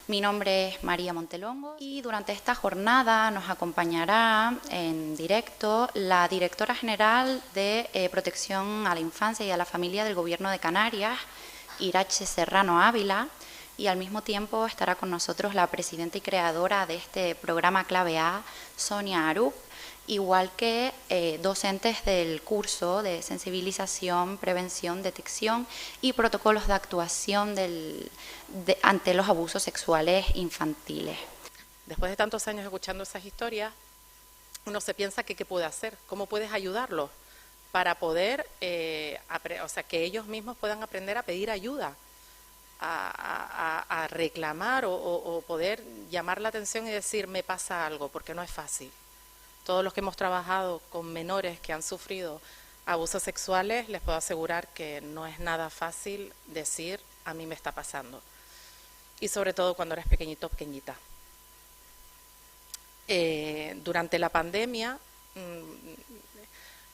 Mi nombre es María Montelongo y durante esta jornada nos acompañará en directo la Directora General de Protección a la Infancia y a la Familia del Gobierno de Canarias, Irache Serrano Ávila, y al mismo tiempo estará con nosotros la presidenta y creadora de este programa Clave A, Sonia Arup, igual que docentes del curso de sensibilización, prevención, detección y protocolos de actuación ante los abusos sexuales infantiles. Después de tantos años escuchando esas historias, uno se piensa que qué puede hacer, cómo puedes ayudarlos para poder, que ellos mismos puedan aprender a pedir ayuda, a reclamar o poder llamar la atención y decir, me pasa algo, porque no es fácil. Todos los que hemos trabajado con menores que han sufrido abusos sexuales, les puedo asegurar que no es nada fácil decir, a mí me está pasando. Y sobre todo cuando eres pequeñito o pequeñita. Durante la pandemia,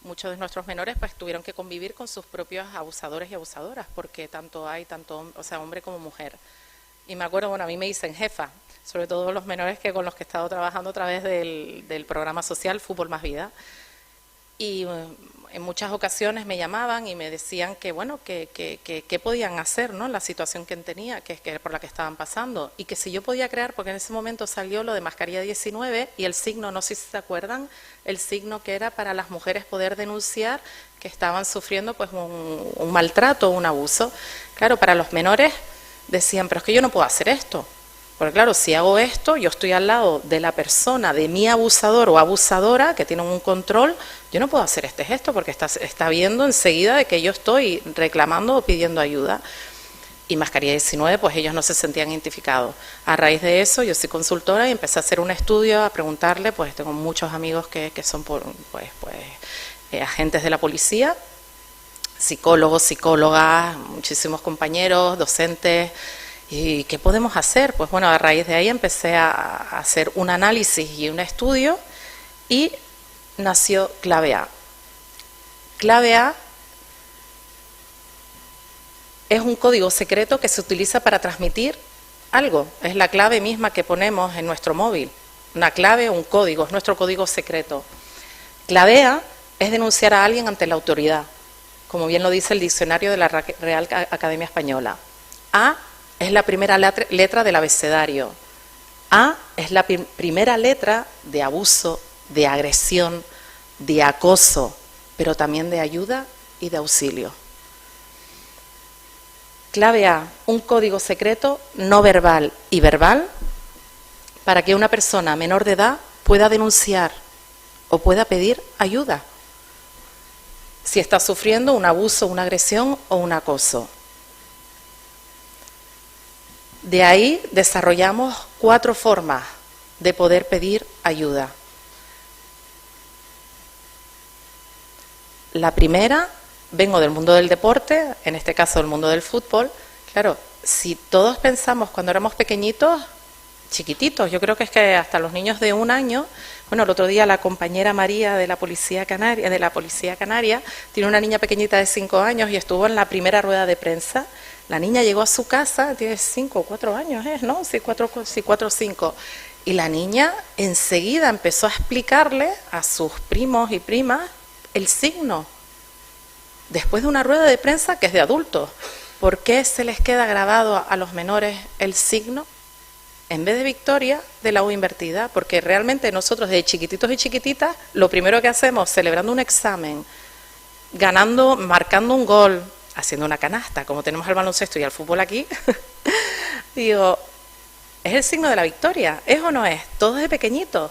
muchos de nuestros menores pues tuvieron que convivir con sus propios abusadores y abusadoras, porque tanto hombre como mujer. Y me acuerdo, a mí me dicen jefa, sobre todo los menores con los que he estado trabajando a través del programa social Fútbol Más Vida. Y en muchas ocasiones me llamaban y me decían que qué podían hacer, ¿no?, en la situación que tenía, que por la que estaban pasando. Y que si yo podía crear, porque en ese momento salió lo de mascarilla 19 y el signo, no sé si se acuerdan, el signo que era para las mujeres poder denunciar que estaban sufriendo pues un maltrato o un abuso. Claro, para los menores decían, pero es que yo no puedo hacer esto. Porque claro, si hago esto, yo estoy al lado de la persona, de mi abusador o abusadora, que tienen un control, yo no puedo hacer este gesto porque está viendo enseguida de que yo estoy reclamando o pidiendo ayuda. Y mascarilla 19, pues ellos no se sentían identificados. A raíz de eso, yo soy consultora y empecé a hacer un estudio, a preguntarle, pues tengo muchos amigos que son agentes de la policía, psicólogos, psicólogas, muchísimos compañeros, docentes. ¿Y qué podemos hacer? Pues bueno, a raíz de ahí empecé a hacer un análisis y un estudio y nació Clave A. Clave A es un código secreto que se utiliza para transmitir algo. Es la clave misma que ponemos en nuestro móvil. Una clave o un código, es nuestro código secreto. Clave A es denunciar a alguien ante la autoridad, como bien lo dice el diccionario de la Real Academia Española. A es la primera letra del abecedario. A es la primera letra de abuso, de agresión, de acoso, pero también de ayuda y de auxilio. Clave A, un código secreto no verbal y verbal para que una persona menor de edad pueda denunciar o pueda pedir ayuda si está sufriendo un abuso, una agresión o un acoso. De ahí desarrollamos 4 formas de poder pedir ayuda. La primera, vengo del mundo del deporte, en este caso del mundo del fútbol. Claro, si todos pensamos cuando éramos pequeñitos, chiquititos, yo creo que es que hasta los niños de 1 año, el otro día la compañera María de la Policía Canaria, tiene una niña pequeñita de 5 años y estuvo en la primera rueda de prensa. La niña llegó a su casa, tiene 5 o 4 años, ¿no? Sí, 4 o 5. Y la niña enseguida empezó a explicarle a sus primos y primas el signo. Después de una rueda de prensa que es de adultos, ¿por qué se les queda grabado a los menores el signo? En vez de victoria, de la U invertida, porque realmente nosotros de chiquititos y chiquititas, lo primero que hacemos, celebrando un examen, ganando, marcando un gol, haciendo una canasta, como tenemos al baloncesto y al fútbol aquí, digo, es el signo de la victoria, ¿es o no es? Todo desde pequeñito,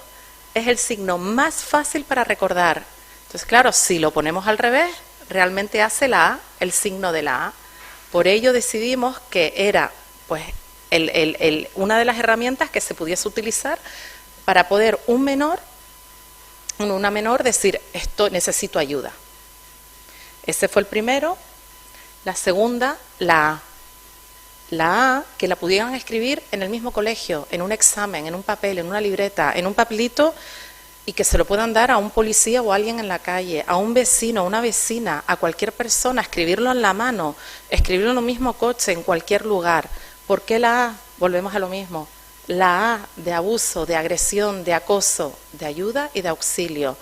es el signo más fácil para recordar. Entonces, claro, si lo ponemos al revés, realmente hace la A, el signo de la A. Por ello decidimos que era, pues, una de las herramientas que se pudiese utilizar para poder una menor decir, esto necesito ayuda. Ese fue el primero. La segunda, la A. La A, que la pudieran escribir en el mismo colegio, en un examen, en un papel, en una libreta, en un papelito, y que se lo puedan dar a un policía o a alguien en la calle, a un vecino, a una vecina, a cualquier persona, escribirlo en la mano, escribirlo en el mismo coche, en cualquier lugar. ¿Por qué la A? Volvemos a lo mismo. La A de abuso, de agresión, de acoso, de ayuda y de auxilio.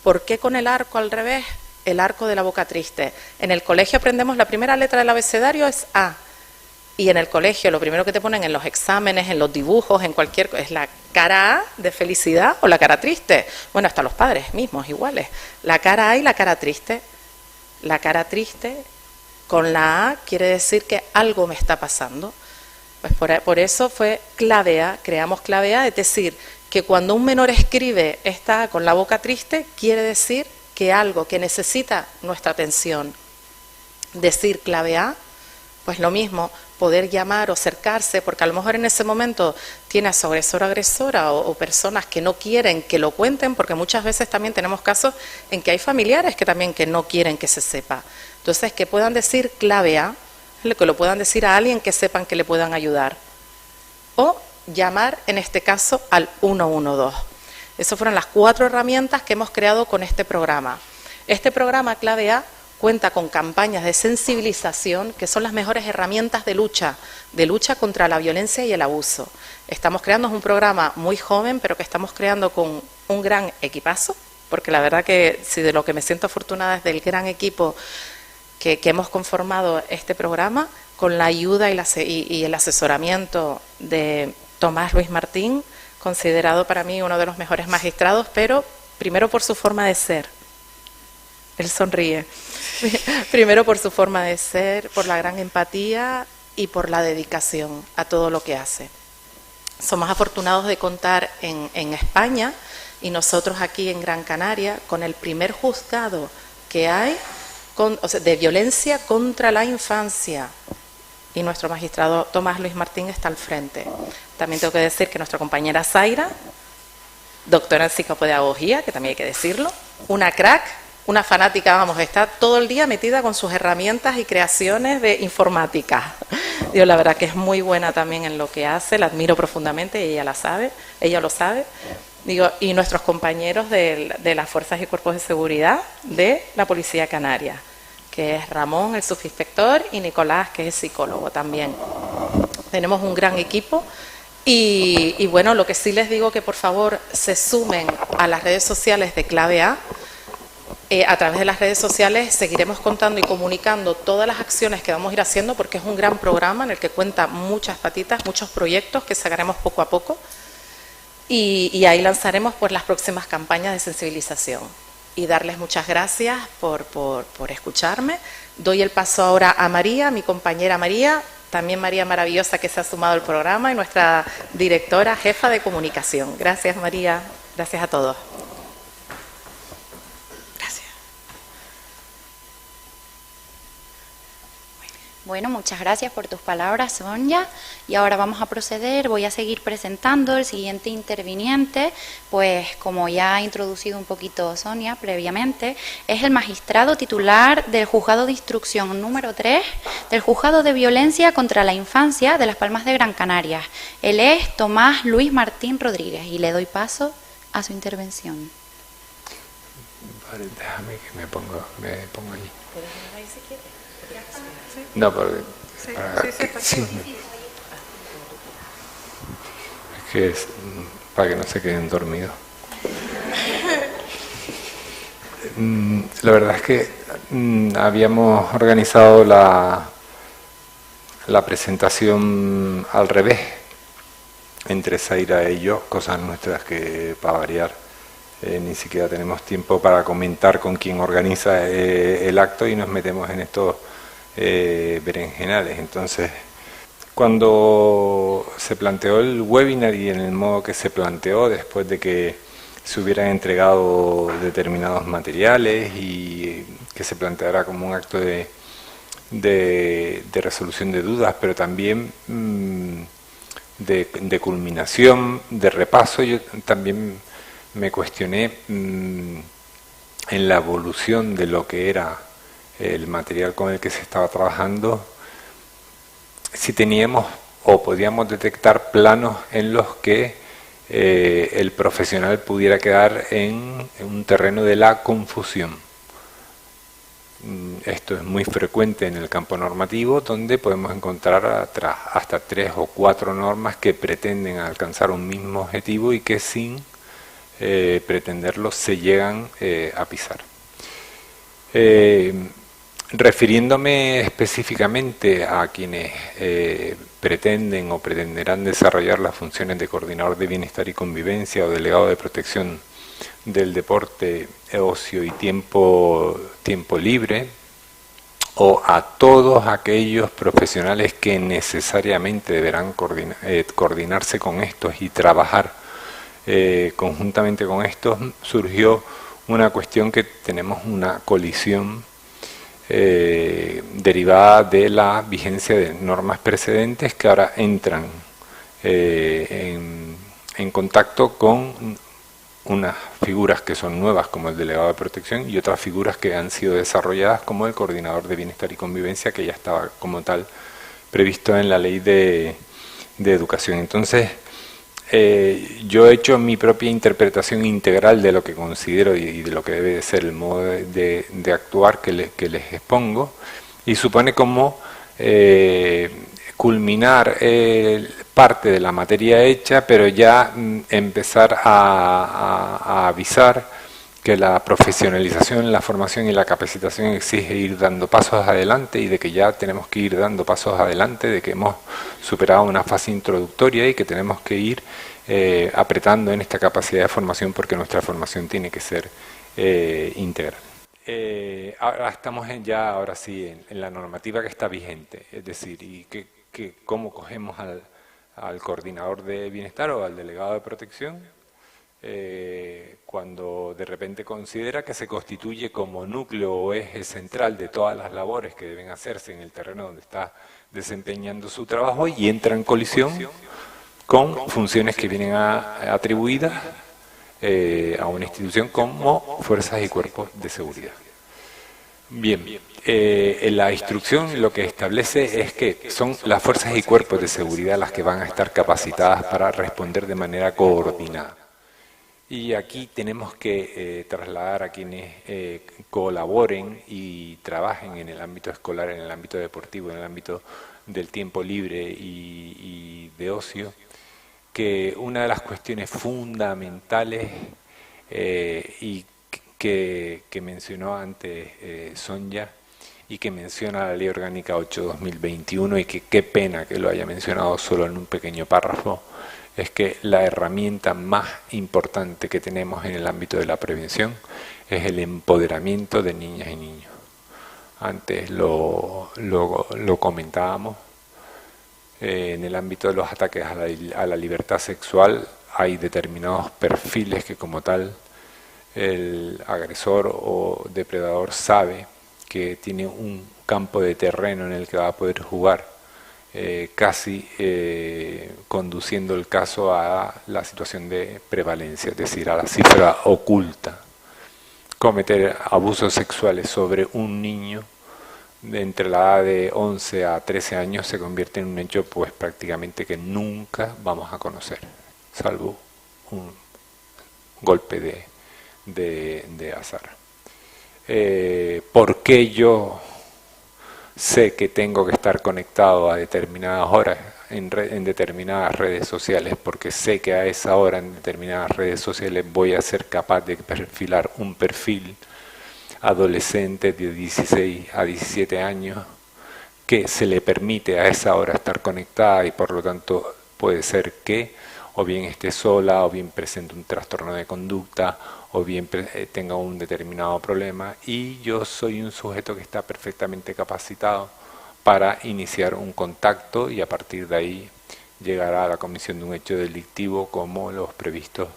¿Por qué con el arco al revés? El arco de la boca triste. En el colegio aprendemos la primera letra del abecedario es A. Y en el colegio lo primero que te ponen en los exámenes, en los dibujos, en cualquier cosa, es la cara A de felicidad o la cara triste. Bueno, hasta los padres mismos iguales. La cara A y la cara triste. La cara triste con la A quiere decir que algo me está pasando. Pues por eso fue clave A, creamos clave A, es decir, que cuando un menor escribe esta A con la boca triste, quiere decir que algo que necesita nuestra atención. Decir clave A, pues lo mismo, poder llamar o acercarse, porque a lo mejor en ese momento tiene a su agresor o agresora o personas que no quieren que lo cuenten, porque muchas veces también tenemos casos en que hay familiares que también que no quieren que se sepa. Entonces, que puedan decir clave A, que lo puedan decir a alguien que sepan que le puedan ayudar. O llamar, en este caso, al 112. Esas fueron las 4 herramientas que hemos creado con este programa. Este programa Clave A cuenta con campañas de sensibilización que son las mejores herramientas de lucha contra la violencia y el abuso. Estamos creando un programa muy joven, pero que estamos creando con un gran equipazo, porque la verdad que si de lo que me siento afortunada es del gran equipo que hemos conformado este programa, con la ayuda y el asesoramiento de Tomás Luis Martín, considerado para mí uno de los mejores magistrados, pero primero por su forma de ser. Él sonríe. Primero por su forma de ser, por la gran empatía y por la dedicación a todo lo que hace. Somos afortunados de contar en España y nosotros aquí en Gran Canaria con el primer juzgado que hay de violencia contra la infancia, y nuestro magistrado Tomás Luis Martín está al frente. También tengo que decir que nuestra compañera Zaira, doctora en psicopedagogía, que también hay que decirlo, una crack, una fanática, vamos, está todo el día metida con sus herramientas y creaciones de informática. Yo la verdad que es muy buena también en lo que hace, la admiro profundamente y ella lo sabe. Digo, y nuestros compañeros de las fuerzas y cuerpos de seguridad de la Policía Canaria, que es Ramón, el subinspector, y Nicolás, que es psicólogo también. Tenemos un gran equipo y bueno, lo que sí les digo que por favor se sumen a las redes sociales de Clave A. A través de las redes sociales seguiremos contando y comunicando todas las acciones que vamos a ir haciendo, porque es un gran programa en el que cuenta muchas patitas, muchos proyectos que sacaremos poco a poco. Y ahí lanzaremos pues las próximas campañas de sensibilización. Y darles muchas gracias por escucharme. Doy el paso ahora a María, mi compañera María, también María maravillosa que se ha sumado al programa, y nuestra directora jefa de comunicación. Gracias María, gracias a todos. Bueno, muchas gracias por tus palabras, Sonia. Y ahora vamos a proceder, voy a seguir presentando el siguiente interviniente, pues como ya ha introducido un poquito Sonia previamente, es el magistrado titular del Juzgado de Instrucción número 3 del Juzgado de Violencia contra la Infancia de Las Palmas de Gran Canaria. Él es Tomás Luis Martín Rodríguez y le doy paso a su intervención. Vale, déjame que me pongo allí. No, porque es que es para que no se queden dormidos. La verdad es que habíamos organizado la presentación al revés entre Zaira y yo, cosas nuestras que para variar ni siquiera tenemos tiempo para comentar con quién organiza el acto y nos metemos en estos berenjenales. Entonces, cuando se planteó el webinar y en el modo que se planteó, después de que se hubieran entregado determinados materiales y que se planteara como un acto de resolución de dudas, pero también de culminación, de repaso, yo también me cuestioné en la evolución de lo que era el material con el que se estaba trabajando, si teníamos o podíamos detectar planos en los que el profesional pudiera quedar en un terreno de la confusión. Esto es muy frecuente en el campo normativo, donde podemos encontrar hasta 3 o 4 normas que pretenden alcanzar un mismo objetivo y que sin pretenderlo se llegan a pisar. Refiriéndome específicamente a quienes pretenden o pretenderán desarrollar las funciones de coordinador de bienestar y convivencia o delegado de protección del deporte, ocio y tiempo libre, o a todos aquellos profesionales que necesariamente deberán coordinarse con estos y trabajar conjuntamente con estos, surgió una cuestión que tenemos una colisión derivada de la vigencia de normas precedentes que ahora entran en contacto con unas figuras que son nuevas como el delegado de protección y otras figuras que han sido desarrolladas como el coordinador de bienestar y convivencia, que ya estaba como tal previsto en la ley de educación. Entonces, yo he hecho mi propia interpretación integral de lo que considero y de lo que debe de ser el modo de actuar que les expongo, y supone como culminar parte de la materia hecha, pero ya empezar a avisar que la profesionalización, la formación y la capacitación exige ir dando pasos adelante, y de que ya tenemos que ir dando pasos adelante, de que hemos superado una fase introductoria y que tenemos que ir apretando en esta capacidad de formación, porque nuestra formación tiene que ser integral. Ahora estamos ahora sí en la normativa que está vigente, es decir, y cómo cogemos al coordinador de bienestar o al delegado de protección cuando de repente considera que se constituye como núcleo o eje central de todas las labores que deben hacerse en el terreno donde está desempeñando su trabajo, y entra en colisión con funciones que vienen atribuidas a una institución como fuerzas y cuerpos de seguridad. Bien, en la instrucción lo que establece es que son las fuerzas y cuerpos de seguridad las que van a estar capacitadas para responder de manera coordinada. Y aquí tenemos que trasladar a quienes colaboren y trabajen en el ámbito escolar, en el ámbito deportivo, en el ámbito del tiempo libre y de ocio, que una de las cuestiones fundamentales y que mencionó antes Sonia, y que menciona la Ley Orgánica 8/2021, y que qué pena que lo haya mencionado solo en un pequeño párrafo, es que la herramienta más importante que tenemos en el ámbito de la prevención es el empoderamiento de niñas y niños. Antes lo comentábamos, en el ámbito de los ataques a la libertad sexual hay determinados perfiles que como tal el agresor o depredador sabe que tiene un campo de terreno en el que va a poder jugar, casi conduciendo el caso a la situación de prevalencia, es decir, a la cifra oculta. Cometer abusos sexuales sobre un niño de entre la edad de 11 a 13 años se convierte en un hecho pues prácticamente que nunca vamos a conocer, salvo un golpe de azar. ¿Por qué yo sé que tengo que estar conectado a determinadas horas en determinadas redes sociales? Porque sé que a esa hora en determinadas redes sociales voy a ser capaz de perfilar un perfil adolescente de 16 a 17 años que se le permite a esa hora estar conectada, y por lo tanto puede ser que o bien esté sola, o bien presente un trastorno de conducta, o bien tenga un determinado problema, y yo soy un sujeto que está perfectamente capacitado para iniciar un contacto y a partir de ahí llegar a la comisión de un hecho delictivo como los previstos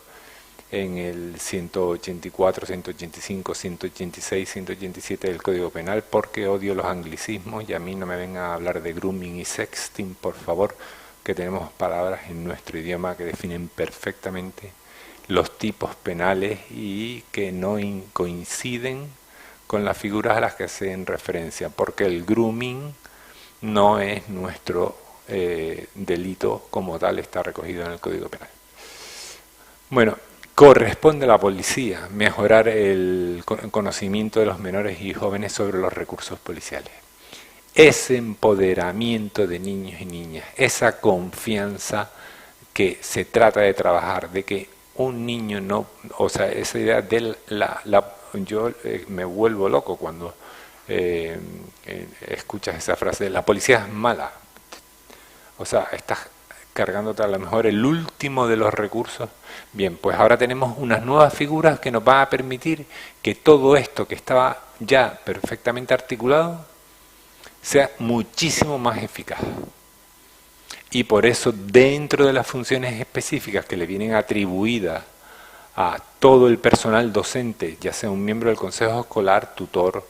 en el 184, 185, 186, 187 del Código Penal, porque odio los anglicismos y a mí no me vengan a hablar de grooming y sexting, por favor, que tenemos palabras en nuestro idioma que definen perfectamente los tipos penales y que no coinciden con las figuras a las que hacen referencia, porque el grooming no es nuestro delito como tal, está recogido en el Código Penal. Bueno, corresponde a la policía mejorar el conocimiento de los menores y jóvenes sobre los recursos policiales. Ese empoderamiento de niños y niñas, esa confianza que se trata de trabajar, de que un niño no, o sea, esa idea de yo me vuelvo loco cuando escuchas esa frase, la policía es mala. O sea, estás cargándote a lo mejor el último de los recursos. Bien, pues ahora tenemos unas nuevas figuras que nos van a permitir que todo esto que estaba ya perfectamente articulado sea muchísimo más eficaz. Y por eso, dentro de las funciones específicas que le vienen atribuidas a todo el personal docente, ya sea un miembro del consejo escolar, tutor,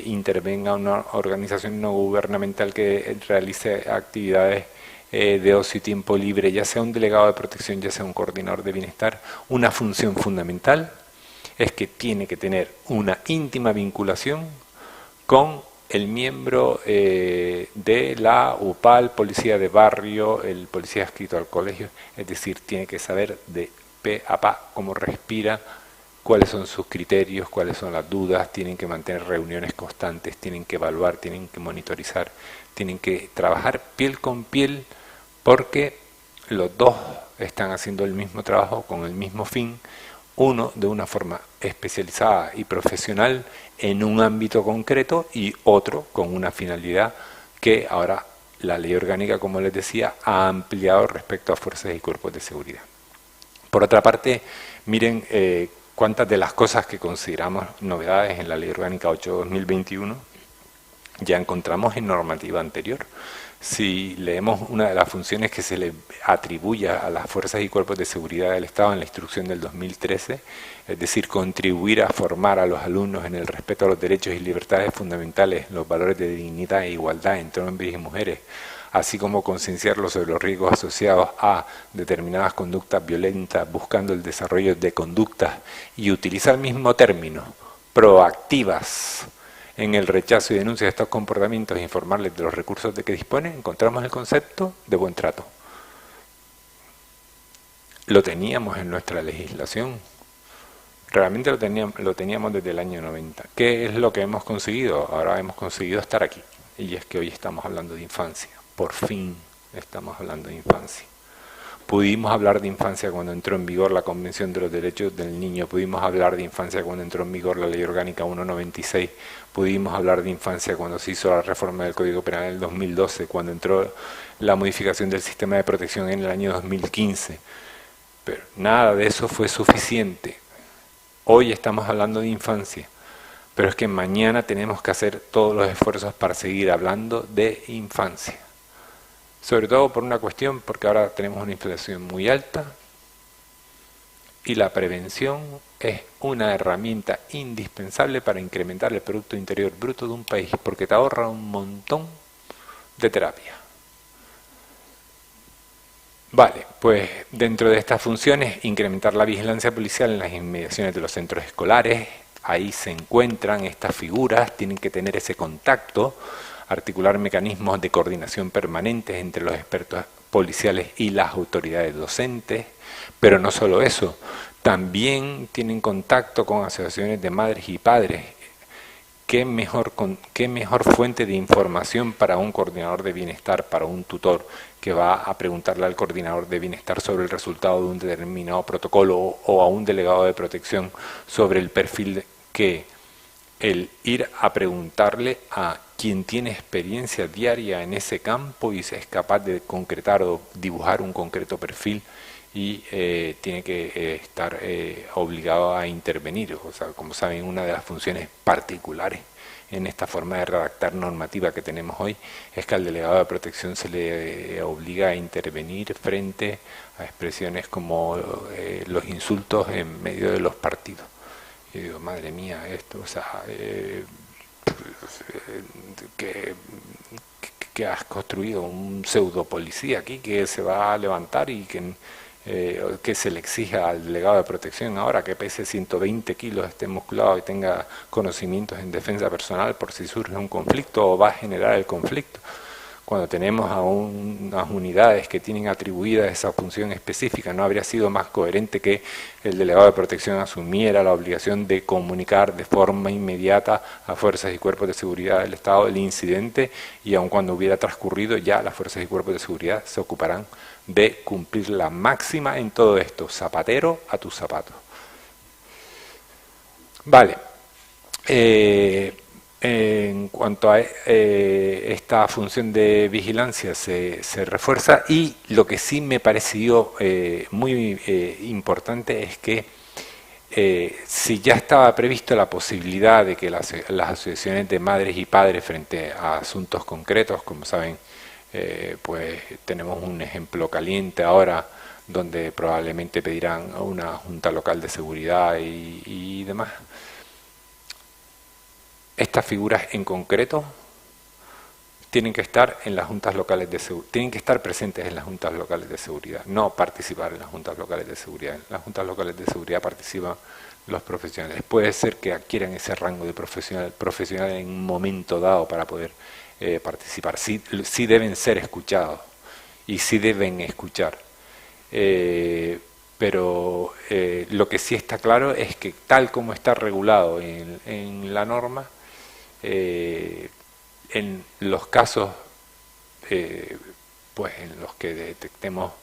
intervenga una organización no gubernamental que realice actividades de ocio y tiempo libre, ya sea un delegado de protección, ya sea un coordinador de bienestar, una función fundamental es que tiene que tener una íntima vinculación con el miembro de la UPAL, policía de barrio, el policía adscrito al colegio, es decir, tiene que saber de pe a pa cómo respira, cuáles son sus criterios, cuáles son las dudas, tienen que mantener reuniones constantes, tienen que evaluar, tienen que monitorizar, tienen que trabajar piel con piel, porque los dos están haciendo el mismo trabajo con el mismo fin, uno de una forma especializada y profesional en un ámbito concreto y otro con una finalidad que ahora la ley orgánica, como les decía, ha ampliado respecto a fuerzas y cuerpos de seguridad. Por otra parte, miren cuántas de las cosas que consideramos novedades en la ley orgánica 8/2021 ya encontramos en normativa anterior. Si leemos una de las funciones que se le atribuye a las fuerzas y cuerpos de seguridad del Estado en la instrucción del 2013, es decir, contribuir a formar a los alumnos en el respeto a los derechos y libertades fundamentales, los valores de dignidad e igualdad entre hombres y mujeres, así como concienciarlos sobre los riesgos asociados a determinadas conductas violentas, buscando el desarrollo de conductas, y utiliza el mismo término, proactivas, en el rechazo y denuncia de estos comportamientos e informarles de los recursos de que disponen, encontramos el concepto de buen trato. Lo teníamos en nuestra legislación, realmente lo teníamos desde el año 90. ¿Qué es lo que hemos conseguido? Ahora hemos conseguido estar aquí, y es que hoy estamos hablando de infancia, por fin estamos hablando de infancia. Pudimos hablar de infancia cuando entró en vigor la Convención de los Derechos del Niño, pudimos hablar de infancia cuando entró en vigor la Ley Orgánica 196, pudimos hablar de infancia cuando se hizo la reforma del Código Penal en el 2012, cuando entró la modificación del sistema de protección en el año 2015, pero nada de eso fue suficiente. Hoy estamos hablando de infancia, pero es que mañana tenemos que hacer todos los esfuerzos para seguir hablando de infancia. Sobre todo por una cuestión, porque ahora tenemos una inflación muy alta y la prevención es una herramienta indispensable para incrementar el Producto Interior Bruto de un país, porque te ahorra un montón de terapia. Vale, pues dentro de estas funciones, incrementar la vigilancia policial en las inmediaciones de los centros escolares, ahí se encuentran estas figuras, tienen que tener ese contacto, articular mecanismos de coordinación permanentes entre los expertos policiales y las autoridades docentes, pero no solo eso, también tienen contacto con asociaciones de madres y padres. ¿Qué mejor fuente de información para un coordinador de bienestar, para un tutor que va a preguntarle al coordinador de bienestar sobre el resultado de un determinado protocolo o a un delegado de protección sobre el perfil que el ir a preguntarle a quien tiene experiencia diaria en ese campo y es capaz de concretar o dibujar un concreto perfil y tiene que estar obligado a intervenir? O sea, como saben, una de las funciones particulares en esta forma de redactar normativa que tenemos hoy es que al delegado de protección se le obliga a intervenir frente a expresiones como los insultos en medio de los partidos. Y digo, madre mía, esto, o sea, que has construido un pseudo policía aquí que se va a levantar y que se le exija al delegado de protección ahora que pese 120 kilos, esté musculado y tenga conocimientos en defensa personal por si surge un conflicto o va a generar el conflicto. cuando tenemos a unas unidades que tienen atribuida esa función específica, ¿no habría sido más coherente que el delegado de protección asumiera la obligación de comunicar de forma inmediata a fuerzas y cuerpos de seguridad del Estado el incidente, y aun cuando hubiera transcurrido, ya las fuerzas y cuerpos de seguridad se ocuparán de cumplir la máxima en todo esto: zapatero a tus zapatos? Vale. En cuanto a esta función de vigilancia se refuerza, y lo que sí me pareció muy importante es que si ya estaba previsto la posibilidad de que las asociaciones de madres y padres frente a asuntos concretos, como saben, pues tenemos un ejemplo caliente ahora donde probablemente pedirán una junta local de seguridad y demás. Estas figuras en concreto tienen que estar en las juntas locales de seguridad, tienen que estar presentes en las juntas locales de seguridad, no participar en las juntas locales de seguridad. En las juntas locales de seguridad participan los profesionales. Puede ser que adquieran ese rango de profesional en un momento dado para poder participar. Sí deben ser escuchados y sí deben escuchar. Pero lo que sí está claro es que tal como está regulado en la norma, en los casos pues en los que detectemos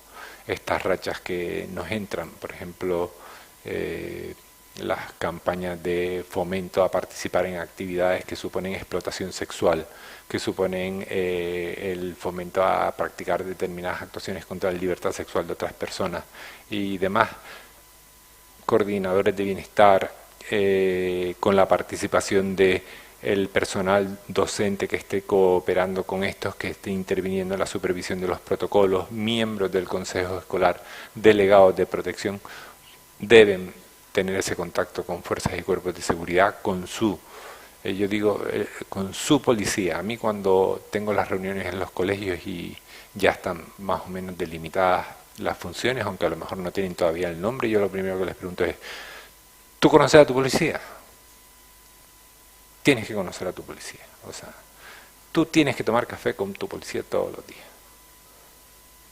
estas rachas que nos entran, por ejemplo, las campañas de fomento a participar en actividades que suponen explotación sexual, que suponen el fomento a practicar determinadas actuaciones contra la libertad sexual de otras personas y demás, coordinadores de bienestar, con la participación de el personal docente que esté cooperando con estos, que esté interviniendo en la supervisión de los protocolos, miembros del consejo escolar, delegados de protección, deben tener ese contacto con fuerzas y cuerpos de seguridad, con su, yo digo, con su policía. A mí cuando tengo las reuniones en los colegios y ya están más o menos delimitadas las funciones, aunque a lo mejor no tienen todavía el nombre, yo lo primero que les pregunto es: ¿tú conoces a tu policía? Tienes que conocer a tu policía. O sea, tú tienes que tomar café con tu policía todos los días.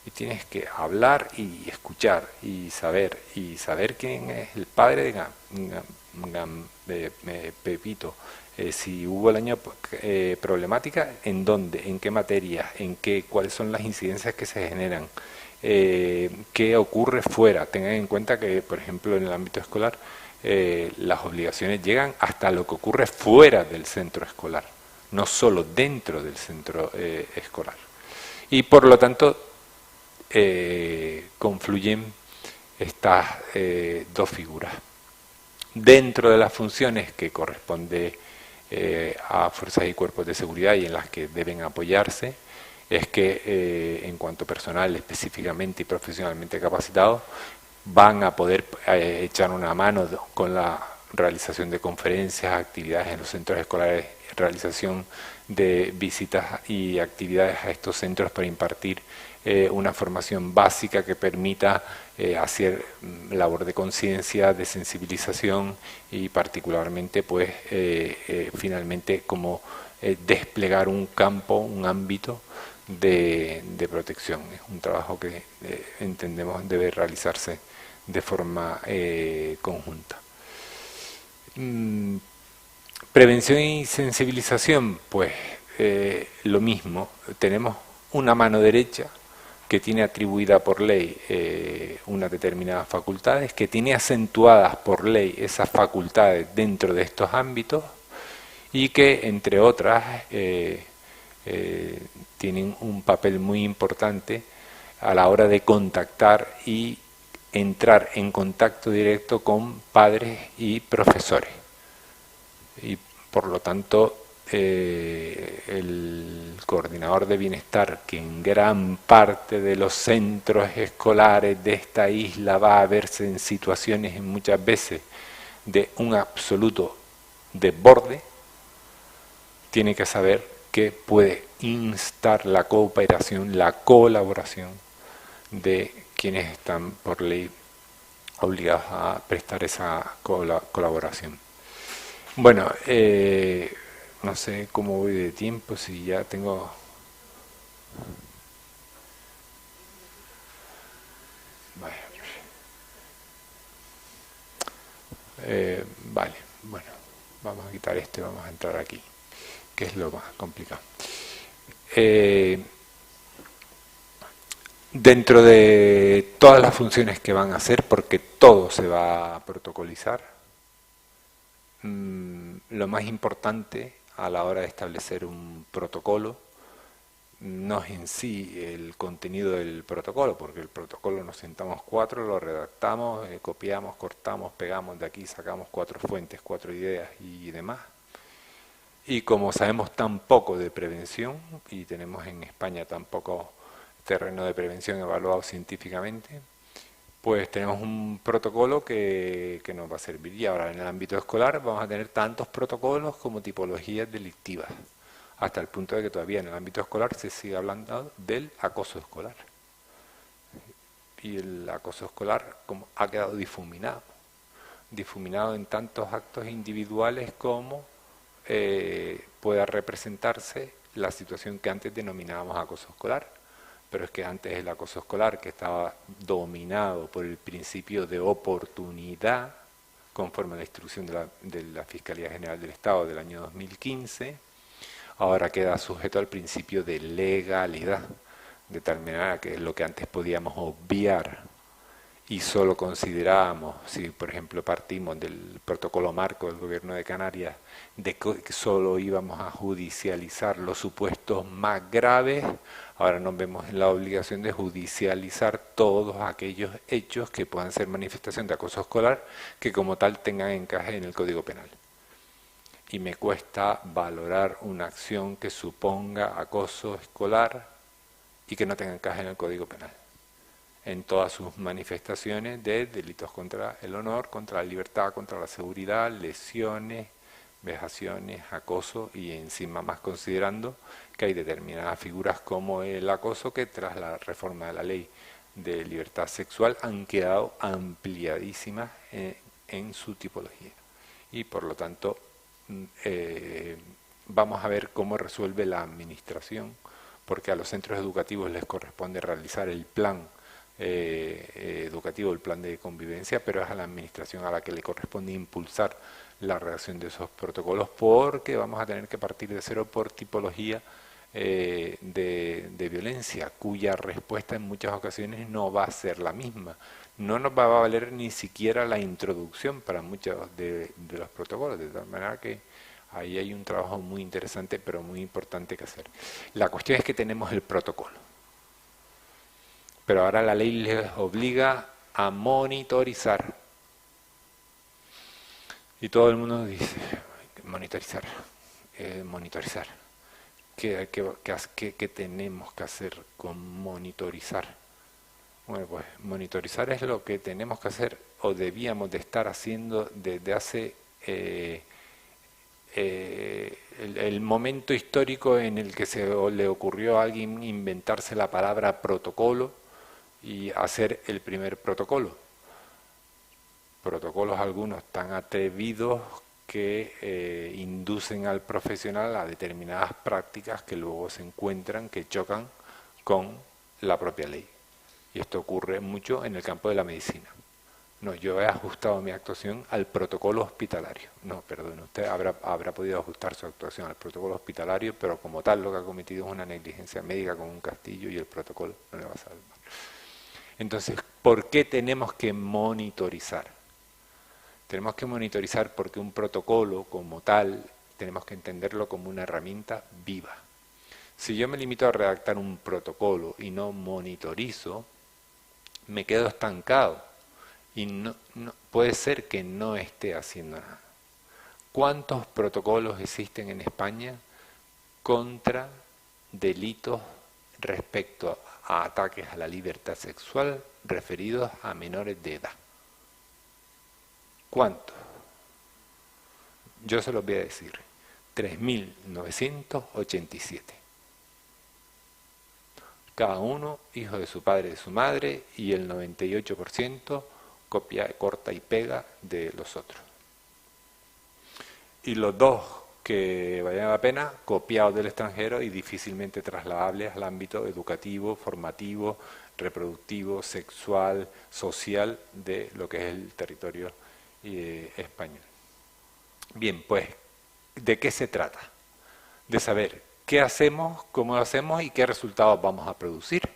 Y tienes que hablar y escuchar y saber quién es el padre de Pepito. Si hubo el año problemática, en dónde, en qué materia, cuáles son las incidencias que se generan, qué ocurre fuera. Tengan en cuenta que, por ejemplo, en el ámbito escolar, las obligaciones llegan hasta lo que ocurre fuera del centro escolar, no solo dentro del centro escolar. Y por lo tanto confluyen estas dos figuras. Dentro de las funciones que corresponde a fuerzas y cuerpos de seguridad y en las que deben apoyarse, es que en cuanto a personal específicamente y profesionalmente capacitado, van a poder echar una mano con la realización de conferencias, actividades en los centros escolares, realización de visitas y actividades a estos centros para impartir una formación básica que permita hacer labor de conciencia, de sensibilización y particularmente pues finalmente como desplegar un campo, un ámbito de protección. Es un trabajo que entendemos debe realizarse de forma conjunta. Prevención y sensibilización, pues lo mismo. Tenemos una mano derecha que tiene atribuida por ley unas determinadas facultades, que tiene acentuadas por ley esas facultades dentro de estos ámbitos y que, entre otras, tienen un papel muy importante a la hora de contactar y entrar en contacto directo con padres y profesores. Y por lo tanto, el coordinador de bienestar, que en gran parte de los centros escolares de esta isla va a verse en situaciones muchas veces de un absoluto desborde, tiene que saber que puede instar la cooperación, la colaboración de quienes están por ley obligados a prestar esa colaboración. Bueno, no sé cómo voy de tiempo, si ya tengo Vale, bueno, vamos a quitar esto y vamos a entrar aquí, que es lo más complicado. Dentro de todas las funciones que van a hacer, porque todo se va a protocolizar, lo más importante a la hora de establecer un protocolo no es en sí el contenido del protocolo, porque el protocolo nos sentamos 4, lo redactamos, copiamos, cortamos, pegamos, de aquí sacamos 4 fuentes, 4 ideas y demás. Y como sabemos tan poco de prevención, y tenemos en España tan poco terreno de prevención evaluado científicamente, pues tenemos un protocolo que nos va a servir. Y ahora en el ámbito escolar vamos a tener tantos protocolos como tipologías delictivas, hasta el punto de que todavía en el ámbito escolar se sigue hablando del acoso escolar. Y el acoso escolar ha quedado difuminado en tantos actos individuales como pueda representarse la situación que antes denominábamos acoso escolar. Pero es que antes el acoso escolar, que estaba dominado por el principio de oportunidad, conforme a la instrucción de la Fiscalía General del Estado del año 2015, ahora queda sujeto al principio de legalidad, de tal manera que lo que antes podíamos obviar y solo considerábamos, si por ejemplo partimos del protocolo marco del Gobierno de Canarias, de que solo íbamos a judicializar los supuestos más graves, ahora nos vemos en la obligación de judicializar todos aquellos hechos que puedan ser manifestación de acoso escolar, que como tal tengan encaje en el Código Penal. Y me cuesta valorar una acción que suponga acoso escolar y que no tenga encaje en el Código Penal, en todas sus manifestaciones de delitos contra el honor, contra la libertad, contra la seguridad, lesiones, vejaciones, acoso, y encima más considerando que hay determinadas figuras como el acoso que tras la reforma de la ley de libertad sexual han quedado ampliadísimas en su tipología. Y por lo tanto vamos a ver cómo resuelve la administración, porque a los centros educativos les corresponde realizar el plan educativo, el plan de convivencia, pero es a la administración a la que le corresponde impulsar la redacción de esos protocolos, porque vamos a tener que partir de cero por tipología de violencia, cuya respuesta en muchas ocasiones no va a ser la misma. No nos va a valer ni siquiera la introducción para muchos de los protocolos, de tal manera que ahí hay un trabajo muy interesante, pero muy importante que hacer. La cuestión es que tenemos el protocolo, pero ahora la ley les obliga a monitorizar. Y todo el mundo dice, monitorizar, monitorizar. ¿Qué tenemos que hacer con monitorizar? Bueno, pues monitorizar es lo que tenemos que hacer o debíamos de estar haciendo desde hace el momento histórico en el que le ocurrió a alguien inventarse la palabra protocolo y hacer el primer protocolo. Protocolos algunos tan atrevidos que inducen al profesional a determinadas prácticas que luego se encuentran, que chocan con la propia ley. Y esto ocurre mucho en el campo de la medicina. No, yo he ajustado mi actuación al protocolo hospitalario. No, perdón, usted habrá podido ajustar su actuación al protocolo hospitalario, pero como tal lo que ha cometido es una negligencia médica con un castillo y el protocolo no le va a salvar. Entonces, ¿por qué tenemos que monitorizar? Tenemos que monitorizar porque un protocolo como tal tenemos que entenderlo como una herramienta viva. Si yo me limito a redactar un protocolo y no monitorizo, me quedo estancado y no puede ser que no esté haciendo nada. ¿Cuántos protocolos existen en España contra delitos respecto a ataques a la libertad sexual referidos a menores de edad? ¿Cuántos? Yo se los voy a decir. 3.987. Cada uno hijo de su padre y de su madre, y el 98% copia, corta y pega de los otros. Y los dos que valían la pena, copiados del extranjero y difícilmente trasladables al ámbito educativo, formativo, reproductivo, sexual, social de lo que es el territorio español. Bien, pues, ¿de qué se trata? De saber qué hacemos, cómo lo hacemos y qué resultados vamos a producir.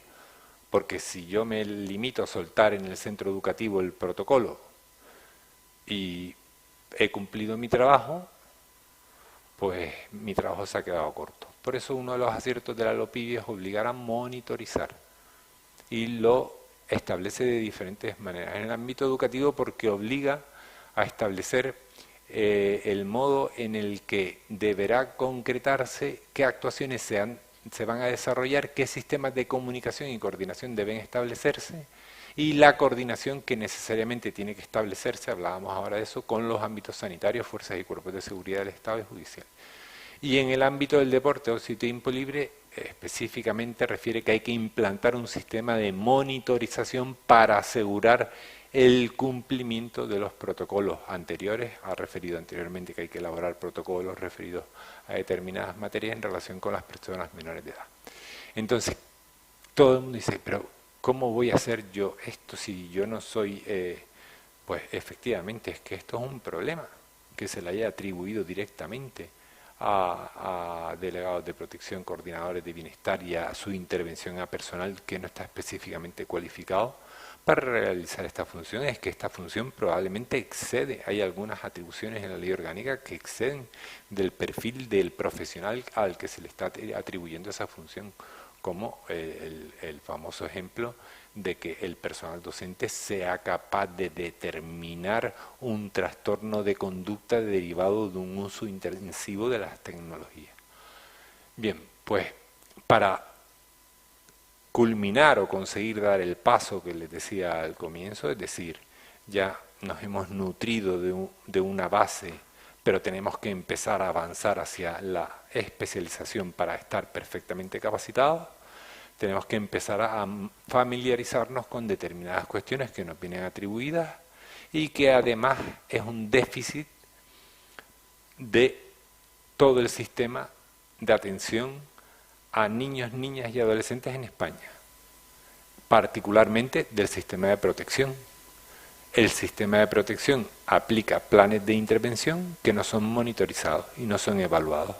Porque si yo me limito a soltar en el centro educativo el protocolo y he cumplido mi trabajo, pues mi trabajo se ha quedado corto. Por eso uno de los aciertos de la LOPIDI es obligar a monitorizar. Y lo establece de diferentes maneras. En el ámbito educativo porque obliga a establecer el modo en el que deberá concretarse qué actuaciones se van a desarrollar, qué sistemas de comunicación y coordinación deben establecerse y la coordinación que necesariamente tiene que establecerse, hablábamos ahora de eso, con los ámbitos sanitarios, fuerzas y cuerpos de seguridad del Estado y judicial. Y en el ámbito del deporte, ocio y tiempo libre, específicamente refiere que hay que implantar un sistema de monitorización para asegurar el cumplimiento de los protocolos anteriores. Ha referido anteriormente que hay que elaborar protocolos referidos a determinadas materias en relación con las personas menores de edad. Entonces, todo el mundo dice, pero ¿cómo voy a hacer yo esto si yo no soy...? Pues efectivamente es que esto es un problema, que se le haya atribuido directamente a delegados de protección, coordinadores de bienestar y a su intervención a personal que no está específicamente cualificado para realizar esta función. Es que esta función probablemente excede, hay algunas atribuciones en la ley orgánica que exceden del perfil del profesional al que se le está atribuyendo esa función, como el famoso ejemplo de que el personal docente sea capaz de determinar un trastorno de conducta derivado de un uso intensivo de las tecnologías. Bien, pues para culminar o conseguir dar el paso que les decía al comienzo, es decir, ya nos hemos nutrido de una base, pero tenemos que empezar a avanzar hacia la especialización para estar perfectamente capacitados. Tenemos que empezar a familiarizarnos con determinadas cuestiones que nos vienen atribuidas y que además es un déficit de todo el sistema de atención a niños, niñas y adolescentes en España, particularmente del sistema de protección. El sistema de protección aplica planes de intervención que no son monitorizados y no son evaluados.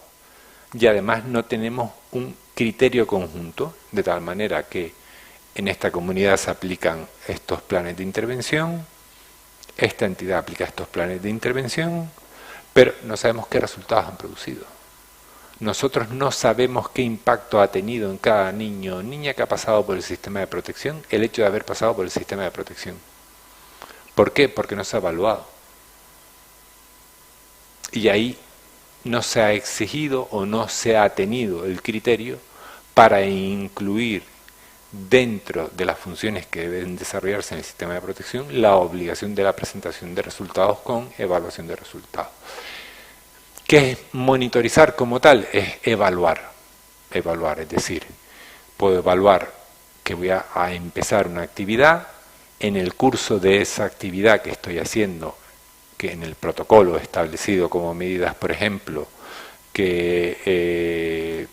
Y además no tenemos un criterio conjunto, de tal manera que en esta comunidad se aplican estos planes de intervención, esta entidad aplica estos planes de intervención, pero no sabemos qué resultados han producido. Nosotros no sabemos qué impacto ha tenido en cada niño o niña que ha pasado por el sistema de protección el hecho de haber pasado por el sistema de protección. ¿Por qué? Porque no se ha evaluado. Y ahí no se ha exigido o no se ha tenido el criterio para incluir dentro de las funciones que deben desarrollarse en el sistema de protección la obligación de la presentación de resultados con evaluación de resultados. ¿Qué es monitorizar como tal? Es evaluar. Evaluar, es decir, puedo evaluar que voy a empezar una actividad, en el curso de esa actividad que estoy haciendo, que en el protocolo establecido como medidas, por ejemplo, que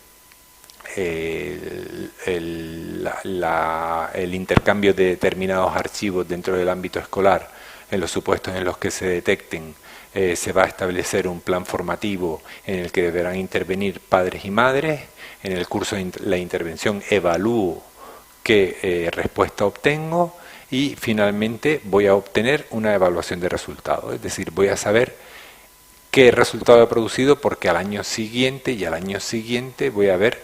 el intercambio de determinados archivos dentro del ámbito escolar, en los supuestos en los que se detecten, se va a establecer un plan formativo en el que deberán intervenir padres y madres. En el curso de la intervención evalúo qué respuesta obtengo y finalmente voy a obtener una evaluación de resultados, es decir, voy a saber qué resultado he producido porque al año siguiente y al año siguiente voy a ver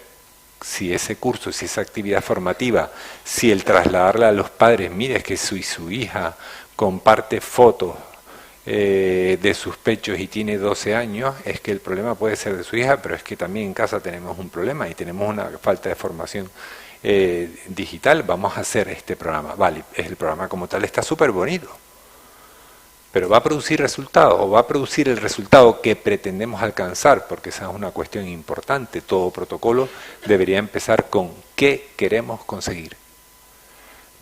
si ese curso, si esa actividad formativa, si el trasladarla a los padres, mire, es que su hija comparte fotos de sus pechos y tiene 12 años, es que el problema puede ser de su hija, pero es que también en casa tenemos un problema y tenemos una falta de formación digital, vamos a hacer este programa. Vale, el programa como tal está súper bonito, pero ¿va a producir resultados o va a producir el resultado que pretendemos alcanzar? Porque esa es una cuestión importante. Todo protocolo debería empezar con ¿qué queremos conseguir?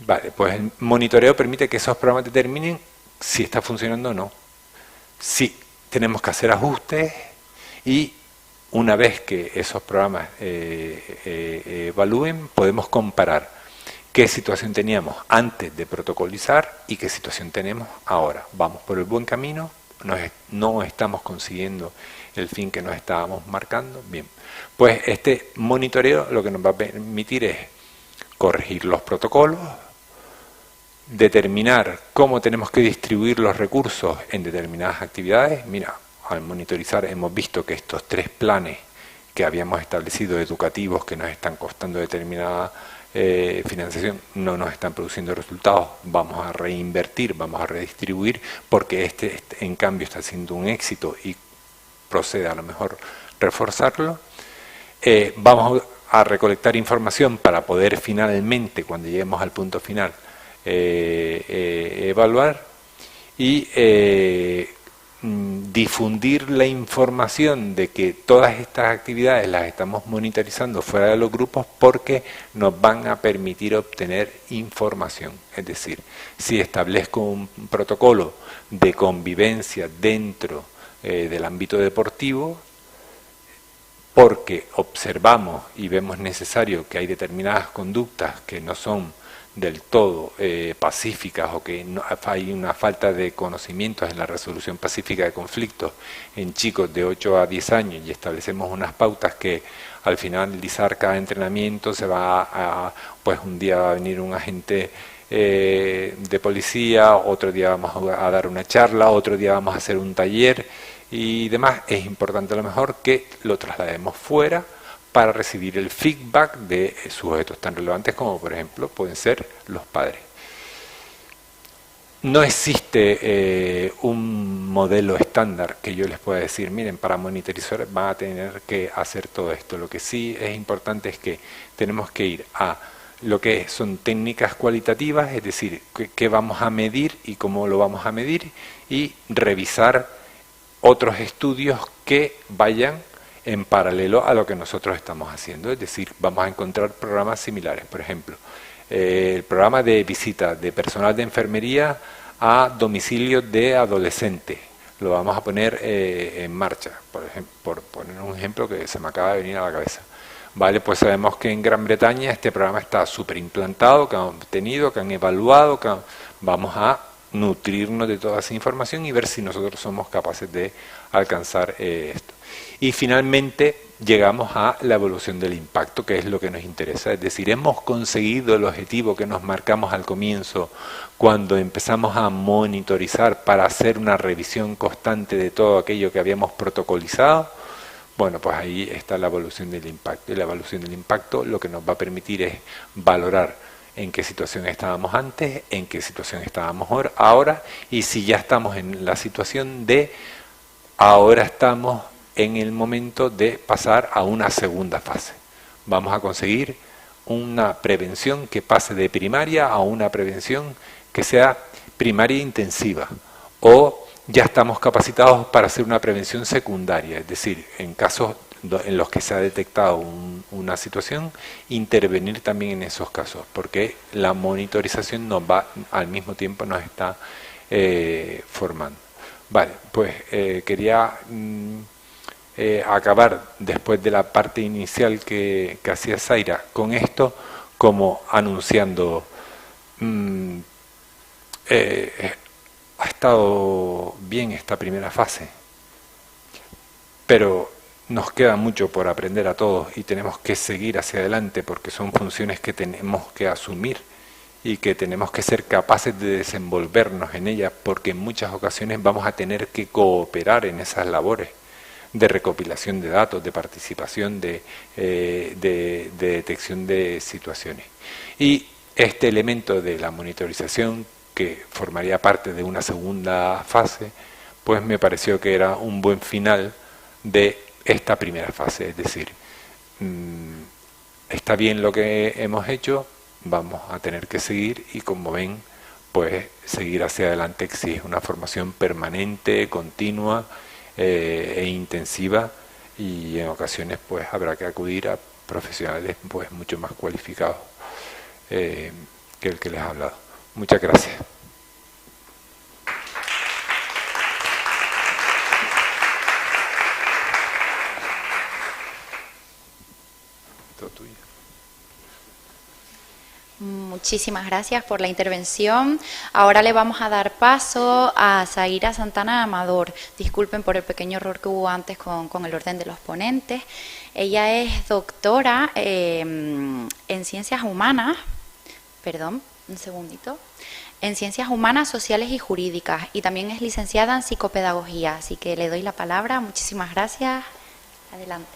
Vale, pues el monitoreo permite que esos programas determinen si está funcionando o no. Sí, tenemos que hacer ajustes y una vez que esos programas evalúen, podemos comparar qué situación teníamos antes de protocolizar y qué situación tenemos ahora. ¿Vamos por el buen camino? ¿No estamos consiguiendo el fin que nos estábamos marcando? Bien, pues este monitoreo lo que nos va a permitir es corregir los protocolos, determinar cómo tenemos que distribuir los recursos en determinadas actividades. Mira, al monitorizar hemos visto que estos 3 planes que habíamos establecido educativos que nos están costando determinada financiación no nos están produciendo resultados. Vamos a reinvertir, vamos a redistribuir, porque este en cambio está siendo un éxito y procede a lo mejor reforzarlo. Vamos a recolectar información para poder finalmente, cuando lleguemos al punto final, evaluar y difundir la información de que todas estas actividades las estamos monitorizando fuera de los grupos, porque nos van a permitir obtener información. Es decir, si establezco un protocolo de convivencia dentro del ámbito deportivo, porque observamos y vemos necesario que hay determinadas conductas que no son del todo pacíficas, o que no, hay una falta de conocimientos en la resolución pacífica de conflictos en chicos de 8 a 10 años, y establecemos unas pautas que al finalizar cada entrenamiento se va a, pues un día va a venir un agente de policía, otro día vamos a dar una charla, otro día vamos a hacer un taller y demás. Es importante a lo mejor que lo traslademos fuera para recibir el feedback de sujetos tan relevantes como, por ejemplo, pueden ser los padres. No existe un modelo estándar que yo les pueda decir, miren, para monitorizar van a tener que hacer todo esto. Lo que sí es importante es que tenemos que ir a lo que son técnicas cualitativas, es decir, qué vamos a medir y cómo lo vamos a medir, y revisar otros estudios que vayan en paralelo a lo que nosotros estamos haciendo. Es decir, vamos a encontrar programas similares. Por ejemplo, el programa de visita de personal de enfermería a domicilios de adolescentes. Lo vamos a poner en marcha, por ejemplo, por poner un ejemplo que se me acaba de venir a la cabeza. Vale, pues sabemos que en Gran Bretaña este programa está súper implantado, que han obtenido, que han evaluado, vamos a nutrirnos de toda esa información y ver si nosotros somos capaces de alcanzar esto. Y finalmente llegamos a la evaluación del impacto, que es lo que nos interesa. Es decir, hemos conseguido el objetivo que nos marcamos al comienzo cuando empezamos a monitorizar para hacer una revisión constante de todo aquello que habíamos protocolizado. Bueno, pues ahí está la evaluación del impacto. Y la evaluación del impacto lo que nos va a permitir es valorar en qué situación estábamos antes, en qué situación estábamos ahora, y si ya estamos en la situación de ahora estamos en el momento de pasar a una segunda fase. Vamos a conseguir una prevención que pase de primaria a una prevención que sea primaria intensiva, o ya estamos capacitados para hacer una prevención secundaria, es decir, en casos en los que se ha detectado una situación, intervenir también en esos casos, porque la monitorización nos va, al mismo tiempo nos está formando. Vale, pues quería acabar, después de la parte inicial que hacía Zaira, con esto, como anunciando, ha estado bien esta primera fase, pero nos queda mucho por aprender a todos y tenemos que seguir hacia adelante, porque son funciones que tenemos que asumir y que tenemos que ser capaces de desenvolvernos en ellas, porque en muchas ocasiones vamos a tener que cooperar en esas labores de recopilación de datos, de participación, de detección de situaciones. Y este elemento de la monitorización, que formaría parte de una segunda fase, pues me pareció que era un buen final de esta primera fase. Es decir, está bien lo que hemos hecho, vamos a tener que seguir, y como ven, pues seguir hacia adelante exige una formación permanente, continua e intensiva, y en ocasiones pues habrá que acudir a profesionales pues mucho más cualificados que el que les ha hablado. Muchas gracias. Todo tuyo. Muchísimas gracias por la intervención. Ahora le vamos a dar paso a Zaira Santana Amador. Disculpen por el pequeño error que hubo antes con el orden de los ponentes. Ella es doctora en Ciencias Humanas, perdón, un segundito, en Ciencias Humanas, Sociales y Jurídicas, y también es licenciada en Psicopedagogía. Así que le doy la palabra. Muchísimas gracias. Adelante.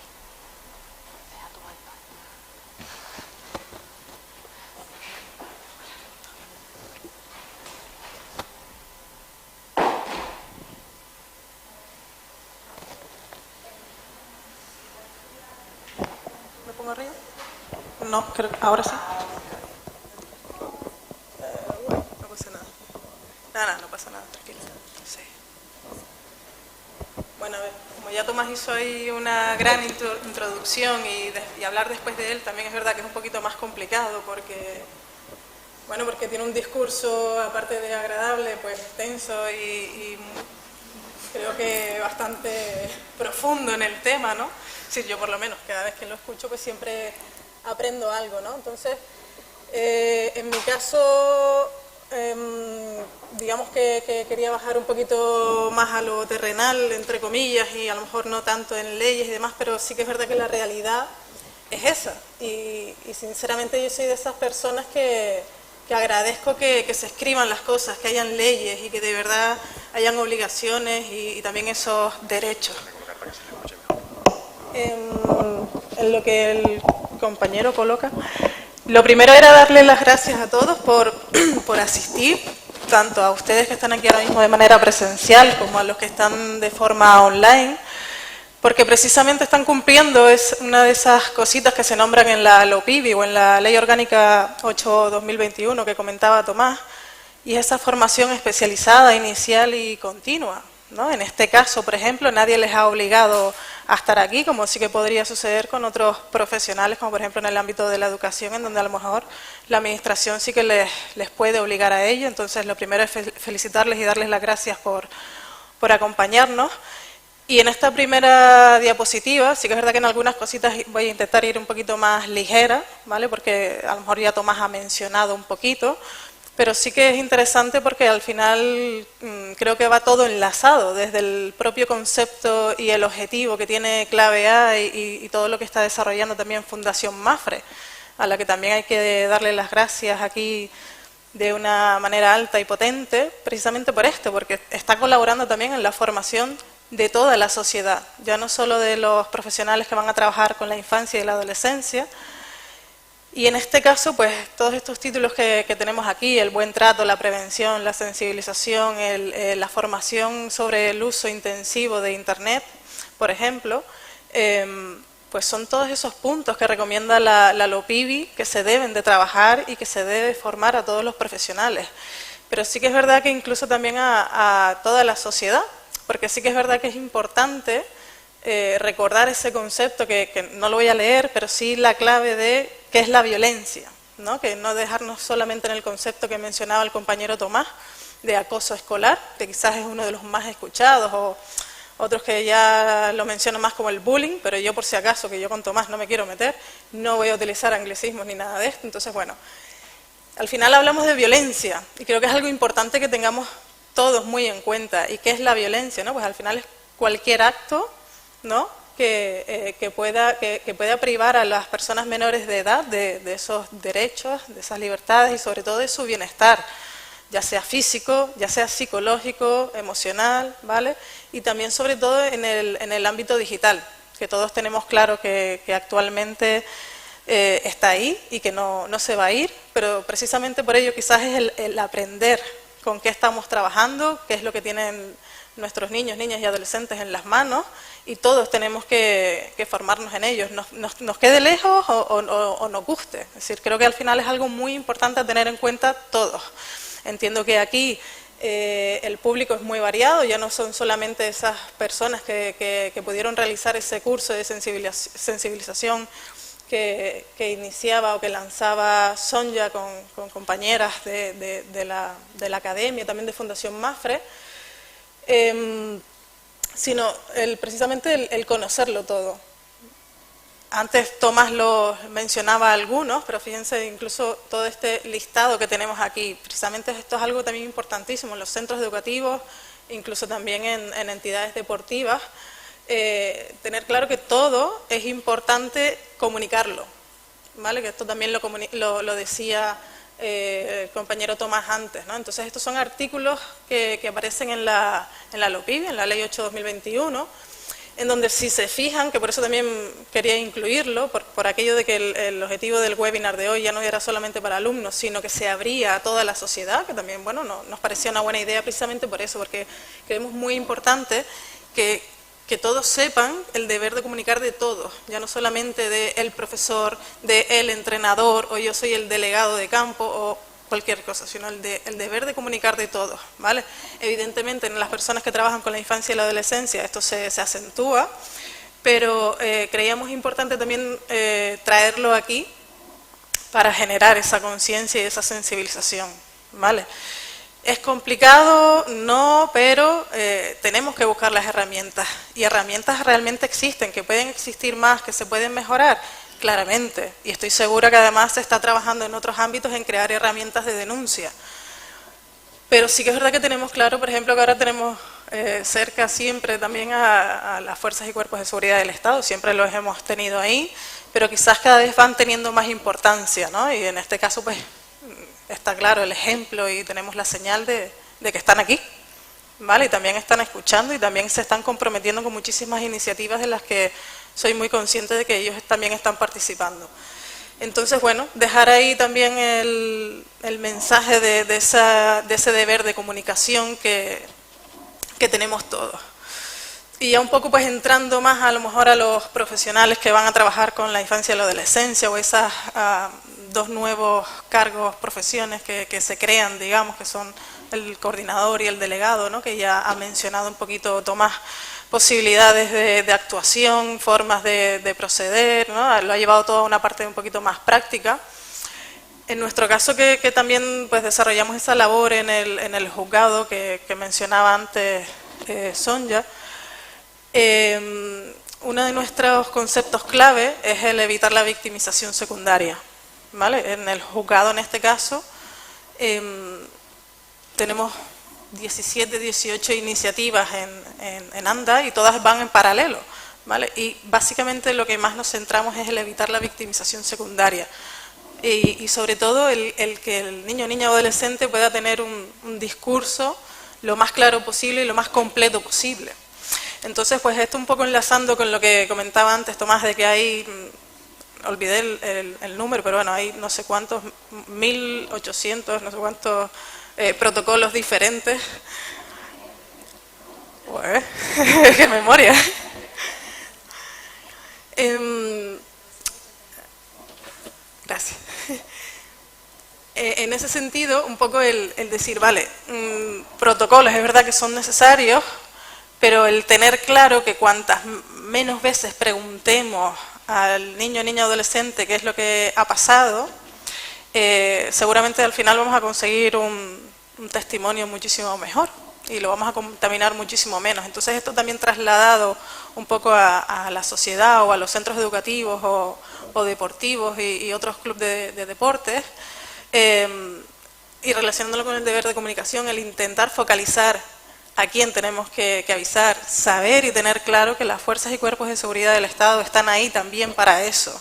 ¿Arriba? No, creo que ahora sí. Bueno, no pasa nada. Nada, no pasa nada, tranquila. Sí. Bueno, a ver, como ya Tomás hizo ahí una gran introducción y hablar después de él también es verdad que es un poquito más complicado porque, bueno, porque tiene un discurso, aparte de agradable, pues extenso y creo que bastante profundo en el tema, ¿no? Sí, yo por lo menos, cada vez que lo escucho, pues siempre aprendo algo, ¿no? Entonces, en mi caso, digamos que quería bajar un poquito más a lo terrenal, entre comillas, y a lo mejor no tanto en leyes y demás, pero sí que es verdad que la realidad es esa. Y sinceramente yo soy de esas personas que agradezco que se escriban las cosas, que hayan leyes y que de verdad hayan obligaciones y también esos derechos. En lo que el compañero coloca, lo primero era darle las gracias a todos por asistir, tanto a ustedes que están aquí ahora mismo de manera presencial como a los que están de forma online, porque precisamente están cumpliendo es una de esas cositas que se nombran en la LOPIBI o en la Ley Orgánica 8/2021 que comentaba Tomás, y esa formación especializada, inicial y continua, ¿no? En este caso, por ejemplo, nadie les ha obligado a estar aquí, como sí que podría suceder con otros profesionales, como por ejemplo en el ámbito de la educación, en donde a lo mejor la administración sí que les puede obligar a ello. Entonces, lo primero es felicitarles y darles las gracias por acompañarnos. Y en esta primera diapositiva, sí que es verdad que en algunas cositas voy a intentar ir un poquito más ligera, ¿vale? Porque a lo mejor ya Tomás ha mencionado un poquito, pero sí que es interesante porque al final creo que va todo enlazado, desde el propio concepto y el objetivo que tiene Clave A y todo lo que está desarrollando también Fundación Mafre, a la que también hay que darle las gracias aquí de una manera alta y potente, precisamente por esto, porque está colaborando también en la formación de toda la sociedad, ya no solo de los profesionales que van a trabajar con la infancia y la adolescencia. Y en este caso, pues todos estos títulos que tenemos aquí, el buen trato, la prevención, la sensibilización, la formación sobre el uso intensivo de Internet, por ejemplo, pues son todos esos puntos que recomienda la LOPIBI que se deben de trabajar y que se debe formar a todos los profesionales. Pero sí que es verdad que incluso también a toda la sociedad, porque sí que es verdad que es importante recordar ese concepto que no lo voy a leer, pero sí la clave de qué es la violencia, ¿no? Que no dejarnos solamente en el concepto que mencionaba el compañero Tomás de acoso escolar, que quizás es uno de los más escuchados, o otros que ya lo menciono más como el bullying, pero yo por si acaso, que yo con Tomás no me quiero meter, no voy a utilizar anglicismos ni nada de esto. Entonces, bueno, al final hablamos de violencia y creo que es algo importante que tengamos todos muy en cuenta. ¿Y qué es la violencia? ¿No? Pues al final es cualquier acto, ¿no? que pueda privar a las personas menores de edad de esos derechos, de esas libertades y sobre todo de su bienestar, ya sea físico, ya sea psicológico, emocional, ¿vale? Y también sobre todo en el ámbito digital, que todos tenemos claro que actualmente está ahí y que no se va a ir, pero precisamente por ello quizás es el aprender con qué estamos trabajando, qué es lo que tienen nuestros niños, niñas y adolescentes en las manos, y todos tenemos que formarnos en ellos, nos quede lejos o nos guste. Es decir, creo que al final es algo muy importante a tener en cuenta todos. Entiendo que aquí el público es muy variado, ya no son solamente esas personas que pudieron realizar ese curso de sensibilización que iniciaba o que lanzaba Sonja con compañeras de la academia, también de Fundación Mafre, sino precisamente el conocerlo todo. Antes Tomás lo mencionaba algunos, pero fíjense incluso todo este listado que tenemos aquí. Precisamente esto es algo también importantísimo en los centros educativos, incluso también en entidades deportivas. Tener claro que todo es importante comunicarlo, ¿vale? Que esto también lo decía el compañero Tomás antes, ¿no? Entonces estos son artículos que aparecen en la LOPIB, en la Ley 8/2021, en donde si se fijan, que por eso también quería incluirlo, por aquello de que el objetivo del webinar de hoy ya no era solamente para alumnos, sino que se abría a toda la sociedad, que también, bueno, nos parecía una buena idea precisamente por eso, porque creemos muy importante que todos sepan el deber de comunicar de todos, ya no solamente del profesor, del entrenador, o yo soy el delegado de campo, o cualquier cosa, sino el deber de comunicar de todos, ¿vale? Evidentemente en las personas que trabajan con la infancia y la adolescencia esto se acentúa, pero creíamos importante también traerlo aquí para generar esa conciencia y esa sensibilización, ¿vale? ¿Es complicado? No, pero tenemos que buscar las herramientas, y herramientas realmente existen, que pueden existir más, que se pueden mejorar. Claramente, y estoy segura que además se está trabajando en otros ámbitos en crear herramientas de denuncia. Pero sí que es verdad que tenemos claro, por ejemplo, que ahora tenemos cerca siempre también a las fuerzas y cuerpos de seguridad del Estado, siempre los hemos tenido ahí, pero quizás cada vez van teniendo más importancia, ¿no? Y en este caso, pues, está claro el ejemplo y tenemos la señal de que están aquí, ¿vale? Y también están escuchando y también se están comprometiendo con muchísimas iniciativas de las que soy muy consciente de que ellos también están participando. Entonces, bueno, dejar ahí también el mensaje de ese deber de comunicación que tenemos todos. Y ya un poco pues entrando más a lo mejor a los profesionales que van a trabajar con la infancia y la adolescencia, o esas dos nuevos cargos, profesiones que se crean, digamos, que son el coordinador y el delegado, ¿no? Que ya ha mencionado un poquito Tomás, posibilidades de actuación, formas de proceder, ¿no? Lo ha llevado toda una parte un poquito más práctica. En nuestro caso que también pues desarrollamos esa labor en el juzgado que mencionaba antes Sonia, uno de nuestros conceptos clave es el evitar la victimización secundaria, ¿vale? En el juzgado en este caso tenemos 17, 18 iniciativas en ANDA y todas van en paralelo, ¿vale? Y básicamente lo que más nos centramos es el evitar la victimización secundaria y sobre todo el que el niño, niña o adolescente pueda tener un discurso lo más claro posible y lo más completo posible. Entonces, pues esto un poco enlazando con lo que comentaba antes Tomás, de que hay, olvidé el número, pero bueno, hay no sé cuántos, 1800, no sé cuántos protocolos diferentes. Ué, ¡qué memoria! Gracias. En ese sentido, un poco el decir, vale, protocolos es verdad que son necesarios, pero el tener claro que cuantas menos veces preguntemos al niño, niña, adolescente qué es lo que ha pasado, seguramente al final vamos a conseguir un testimonio muchísimo mejor y lo vamos a contaminar muchísimo menos. Entonces esto también trasladado un poco a la sociedad o a los centros educativos o deportivos y otros clubes de deportes, y relacionándolo con el deber de comunicación, el intentar focalizar a quién tenemos que avisar, saber y tener claro que las fuerzas y cuerpos de seguridad del Estado están ahí también para eso,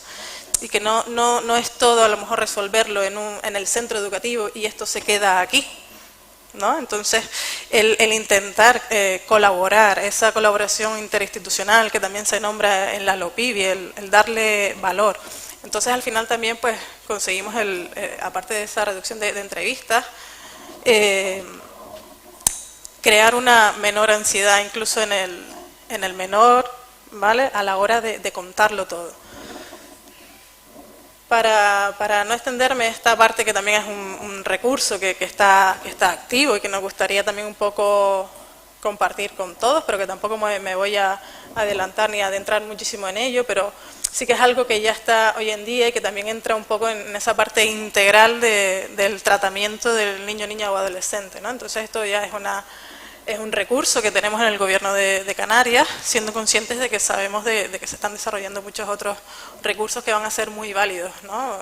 y que no es todo a lo mejor resolverlo en el centro educativo y esto se queda aquí, ¿no? Entonces el intentar colaborar, esa colaboración interinstitucional que también se nombra en la LOPIB, y el darle valor. Entonces al final también pues conseguimos, aparte de esa reducción de entrevistas, crear una menor ansiedad incluso en el menor, ¿vale? A la hora de contarlo todo. Para no extenderme, esta parte que también es un recurso que está activo y que nos gustaría también un poco compartir con todos, pero que tampoco me voy a adelantar ni a adentrar muchísimo en ello, pero sí que es algo que ya está hoy en día y que también entra un poco en esa parte integral del tratamiento del niño, niña o adolescente, ¿no? Entonces esto ya es es un recurso que tenemos en el Gobierno de Canarias, siendo conscientes de que sabemos de que se están desarrollando muchos otros recursos que van a ser muy válidos, ¿no?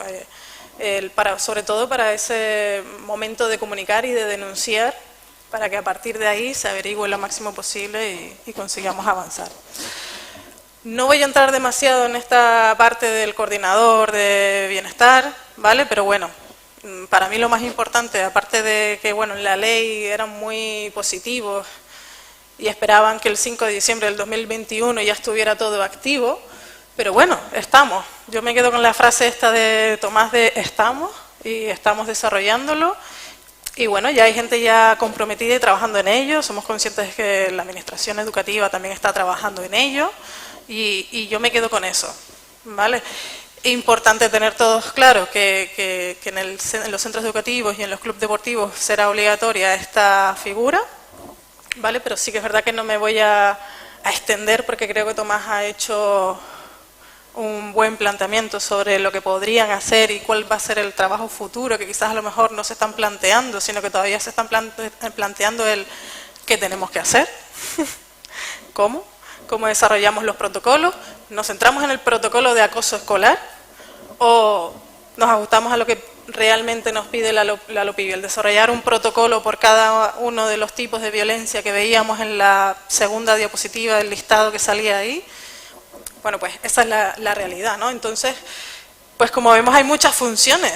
Sobre todo para ese momento de comunicar y de denunciar, para que a partir de ahí se averigüe lo máximo posible y consigamos avanzar. No voy a entrar demasiado en esta parte del coordinador de bienestar, ¿vale? Pero bueno, para mí lo más importante, aparte de que bueno, en la ley eran muy positivos y esperaban que el 5 de diciembre del 2021 ya estuviera todo activo, pero bueno, estamos. Yo me quedo con la frase esta de Tomás de estamos, y estamos desarrollándolo. Y bueno, ya hay gente ya comprometida y trabajando en ello. Somos conscientes de que la administración educativa también está trabajando en ello. Y yo me quedo con eso, ¿vale? Importante tener todos claro que en los centros educativos y en los clubes deportivos será obligatoria esta figura, ¿vale? Pero sí que es verdad que no me voy a extender porque creo que Tomás ha hecho un buen planteamiento sobre lo que podrían hacer y cuál va a ser el trabajo futuro, que quizás a lo mejor no se están planteando, sino que todavía se están planteando el qué tenemos que hacer, cómo desarrollamos los protocolos, nos centramos en el protocolo de acoso escolar o nos ajustamos a lo que realmente nos pide la LOPIBI, el desarrollar un protocolo por cada uno de los tipos de violencia que veíamos en la segunda diapositiva del listado que salía ahí. Bueno, pues esa es la realidad, ¿no? Entonces, pues como vemos hay muchas funciones,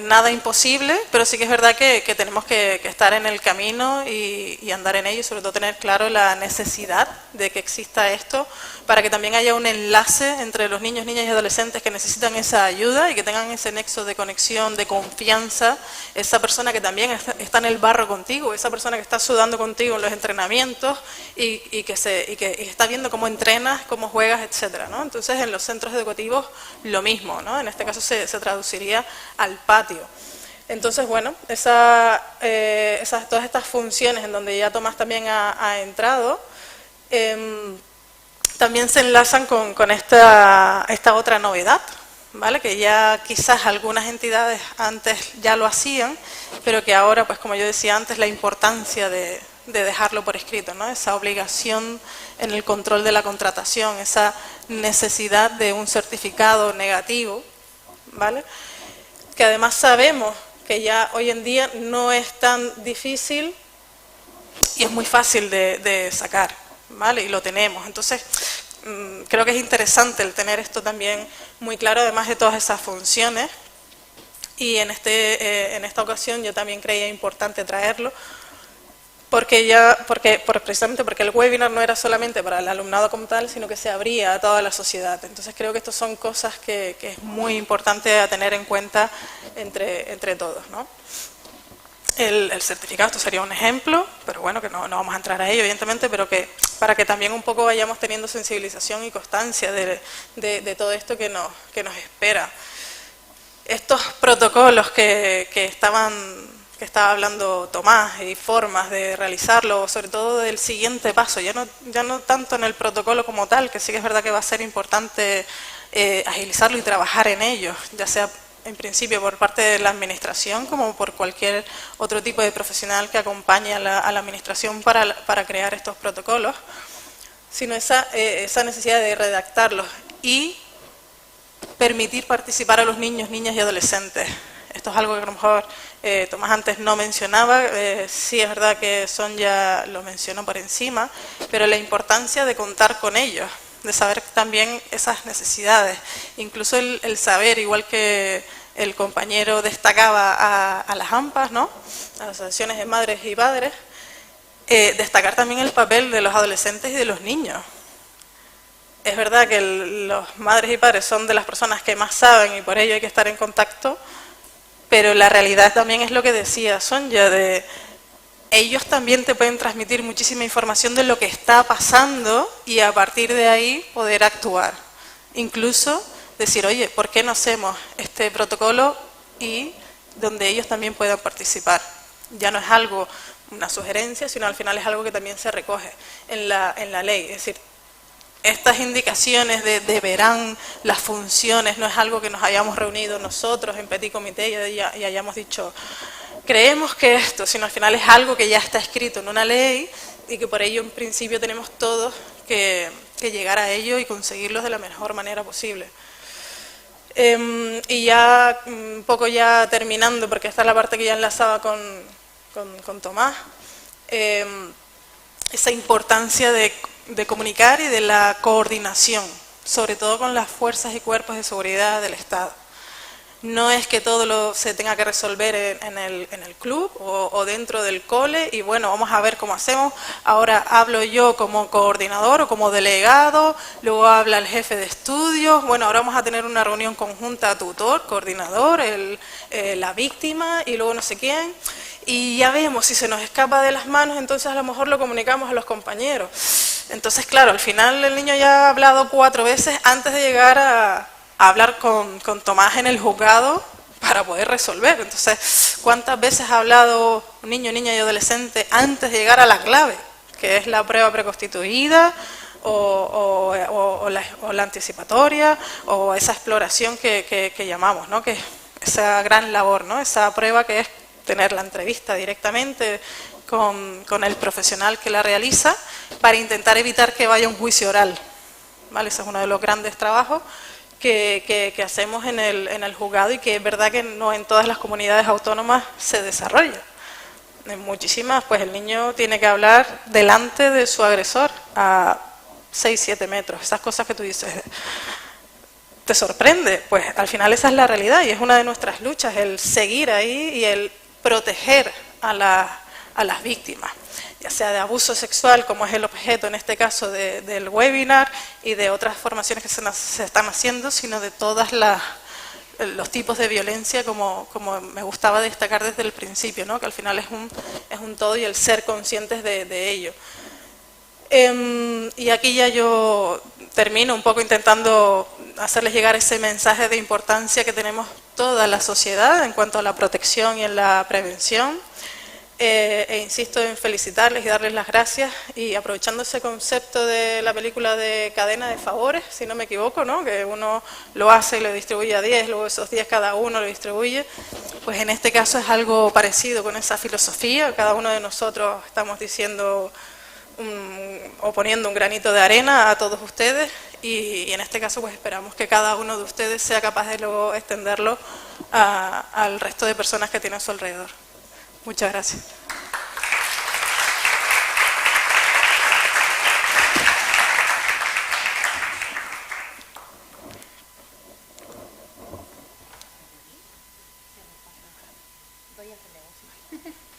nada imposible, pero sí que es verdad que tenemos que estar en el camino y andar en ello y sobre todo tener claro la necesidad de que exista esto para que también haya un enlace entre los niños, niñas y adolescentes que necesitan esa ayuda y que tengan ese nexo de conexión, de confianza, esa persona que también está en el barro contigo, esa persona que está sudando contigo en los entrenamientos y que está viendo cómo entrenas, cómo juegas, etcétera, ¿no? Entonces en los centros educativos lo mismo, ¿no? En este caso se traduciría al patio. Entonces, bueno, todas estas funciones en donde ya Tomás también ha entrado, también se enlazan con esta otra novedad, ¿vale? Que ya quizás algunas entidades antes ya lo hacían, pero que ahora, pues como yo decía antes, la importancia de dejarlo por escrito, ¿no? Esa obligación en el control de la contratación, esa necesidad de un certificado negativo, ¿vale? Que además sabemos que ya hoy en día no es tan difícil y es muy fácil de sacar, ¿vale? Y lo tenemos. Entonces, creo que es interesante el tener esto también muy claro, además de todas esas funciones. Y en esta ocasión yo también creía importante traerlo, precisamente porque el webinar no era solamente para el alumnado como tal, sino que se abría a toda la sociedad. Entonces creo que estas son cosas que es muy importante a tener en cuenta entre todos, ¿no? El certificado, esto sería un ejemplo, pero bueno, que no vamos a entrar a ello, evidentemente, pero que para que también un poco vayamos teniendo sensibilización y constancia de todo esto que nos espera. Estos protocolos que estaba hablando Tomás y formas de realizarlo, sobre todo del siguiente paso, ya no tanto en el protocolo como tal, que sí que es verdad que va a ser importante agilizarlo y trabajar en ello, ya sea en principio por parte de la administración como por cualquier otro tipo de profesional que acompañe a la administración para crear estos protocolos, sino esa necesidad de redactarlos y permitir participar a los niños, niñas y adolescentes. Esto es algo que a lo mejor Tomás antes no mencionaba, sí es verdad que Sonia lo mencionó por encima, pero la importancia de contar con ellos, de saber también esas necesidades, incluso el saber, igual que el compañero destacaba a las AMPAs, ¿no? A las asociaciones de madres y padres, destacar también el papel de los adolescentes y de los niños. Es verdad que los madres y padres son de las personas que más saben y por ello hay que estar en contacto, pero la realidad también es lo que decía Sonia, de ellos también te pueden transmitir muchísima información de lo que está pasando y a partir de ahí poder actuar. Incluso decir, oye, ¿por qué no hacemos este protocolo y donde ellos también puedan participar? Ya no es algo, una sugerencia, sino al final es algo que también se recoge en la ley. Es decir, estas indicaciones deberán, las funciones, no es algo que nos hayamos reunido nosotros en petit comité y hayamos dicho creemos que esto, sino al final es algo que ya está escrito en una ley y que por ello en principio tenemos todos que llegar a ello y conseguirlo de la mejor manera posible. Y ya un poco ya terminando, porque esta es la parte que ya enlazaba con Tomás, esa importancia de comunicar y de la coordinación, sobre todo con las fuerzas y cuerpos de seguridad del Estado. No es que todo se tenga que resolver en el club o dentro del cole y bueno, vamos a ver cómo hacemos. Ahora hablo yo como coordinador o como delegado, luego habla el jefe de estudios, bueno, ahora vamos a tener una reunión conjunta tutor, coordinador, la víctima y luego no sé quién. Y ya vemos, si se nos escapa de las manos, entonces a lo mejor lo comunicamos a los compañeros. Entonces, claro, al final el niño ya ha hablado 4 veces antes de llegar a hablar con Tomás en el juzgado para poder resolver. Entonces, ¿cuántas veces ha hablado un niño, niña y adolescente antes de llegar a la clave, que es la prueba preconstituida o la anticipatoria o esa exploración que llamamos, ¿no? Que es esa gran labor, ¿no? Esa prueba que es tener la entrevista directamente con el profesional que la realiza para intentar evitar que vaya un juicio oral, ¿vale? Ese es uno de los grandes trabajos que hacemos en el juzgado y que es verdad que no en todas las comunidades autónomas se desarrolla. En muchísimas, pues el niño tiene que hablar delante de su agresor a 6-7 metros. Esas cosas que tú dices, ¿te sorprende? Pues al final esa es la realidad y es una de nuestras luchas, el seguir ahí y el proteger a las víctimas, ya sea de abuso sexual, como es el objeto en este caso del webinar y de otras formaciones que se están haciendo, sino de todos los tipos de violencia, como me gustaba destacar desde el principio, ¿no? Que al final es un todo y el ser conscientes de ello. Y aquí ya yo termino un poco intentando hacerles llegar ese mensaje de importancia que tenemos toda la sociedad en cuanto a la protección y en la prevención. Insisto en felicitarles y darles las gracias y aprovechando ese concepto de la película de cadena de favores, si no me equivoco, ¿no? Que uno lo hace y lo distribuye a 10, luego esos 10 cada uno lo distribuye, pues en este caso es algo parecido con esa filosofía, cada uno de nosotros estamos diciendo o poniendo un granito de arena a todos ustedes y en este caso pues esperamos que cada uno de ustedes sea capaz de luego extenderlo al resto de personas que tiene a su alrededor. Muchas gracias.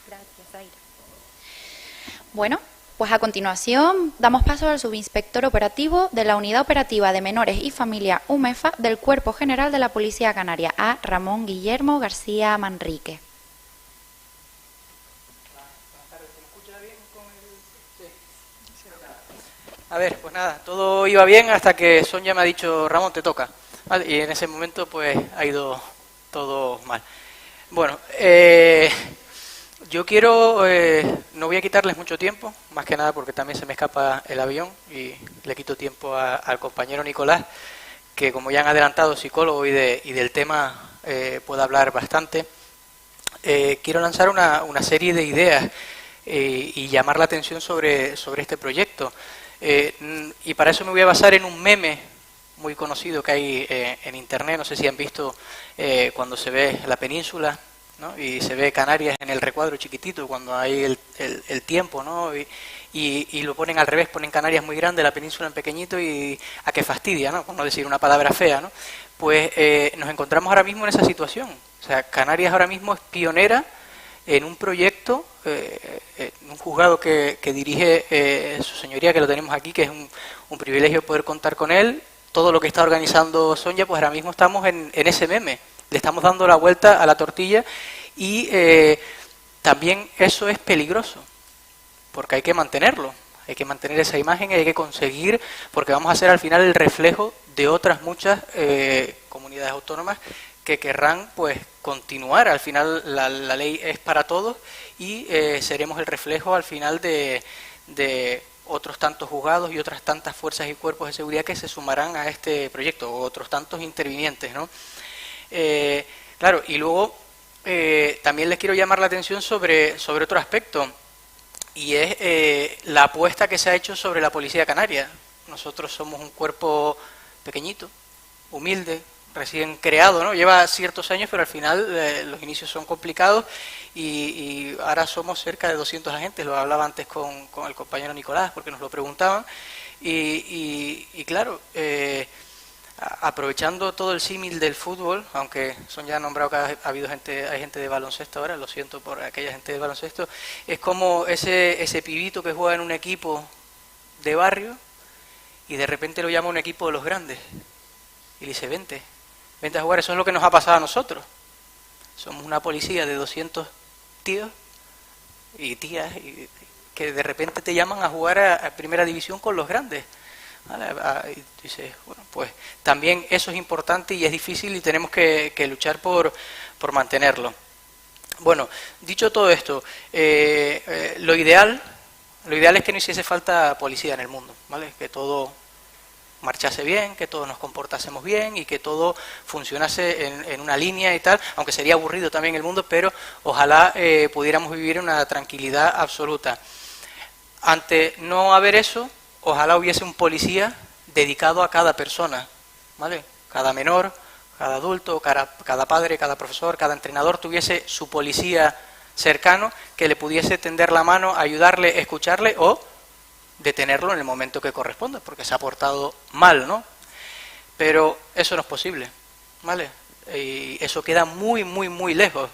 Gracias, Aira. Bueno, pues a continuación damos paso al subinspector operativo de la Unidad Operativa de Menores y Familia UMEFA del Cuerpo General de la Policía Canaria, a Ramón Guillermo García Manrique. A ver, pues nada, todo iba bien hasta que Sonia me ha dicho, Ramón, te toca. ¿Vale? Y en ese momento pues ha ido todo mal. Bueno, yo quiero, no voy a quitarles mucho tiempo, más que nada porque también se me escapa el avión y le quito tiempo al compañero Nicolás, que como ya han adelantado, psicólogo y del tema puede hablar bastante. Quiero lanzar una serie de ideas y llamar la atención sobre este proyecto. Y para eso me voy a basar en un meme muy conocido que hay en internet, no sé si han visto cuando se ve la península, ¿no? Y se ve Canarias en el recuadro chiquitito cuando hay el tiempo, ¿no? Y lo ponen al revés, ponen Canarias muy grande, la península en pequeñito y a qué fastidia, ¿no? Por no decir una palabra fea, ¿no? Pues nos encontramos ahora mismo en esa situación. O sea, Canarias ahora mismo es pionera en un proyecto, un juzgado que dirige su señoría, que lo tenemos aquí, que es un privilegio poder contar con él. Todo lo que está organizando Sonia, pues ahora mismo estamos en ese meme, le estamos dando la vuelta a la tortilla y también eso es peligroso, porque hay que mantenerlo, hay que mantener esa imagen y hay que conseguir, porque vamos a ser al final el reflejo de otras muchas comunidades autónomas que querrán pues continuar. Al final la ley es para todos y seremos el reflejo al final de otros tantos juzgados y otras tantas fuerzas y cuerpos de seguridad que se sumarán a este proyecto, o otros tantos intervinientes, ¿no? Claro, y luego también les quiero llamar la atención sobre otro aspecto, y es la apuesta que se ha hecho sobre la Policía Canaria. Nosotros somos un cuerpo pequeñito, humilde, recién creado, ¿no? Lleva ciertos años, pero al final los inicios son complicados y ahora somos cerca de 200 agentes. Lo hablaba antes con el compañero Nicolás, porque nos lo preguntaban. Y claro, aprovechando todo el símil del fútbol, aunque son ya nombrados que hay gente de baloncesto ahora, lo siento por aquella gente de baloncesto, es como ese pibito que juega en un equipo de barrio y de repente lo llama un equipo de los grandes y le dice, vente a jugar. Eso es lo que nos ha pasado a nosotros. Somos una policía de 200 tíos y tías que de repente te llaman a jugar a primera división con los grandes. ¿Vale? Y dices, bueno, pues también eso es importante y es difícil y tenemos que luchar por mantenerlo. Bueno, dicho todo esto, lo ideal es que no hiciese falta policía en el mundo, ¿vale? Que todo marchase bien, que todos nos comportásemos bien y que todo funcionase en una línea y tal, aunque sería aburrido también el mundo, pero ojalá pudiéramos vivir en una tranquilidad absoluta. Ante no haber eso, ojalá hubiese un policía dedicado a cada persona, ¿vale? Cada menor, cada adulto, cada padre, cada profesor, cada entrenador tuviese su policía cercano que le pudiese tender la mano, ayudarle, escucharle o detenerlo en el momento que corresponda, porque se ha portado mal, ¿no? Pero eso no es posible, ¿vale? Y eso queda muy, muy, muy lejos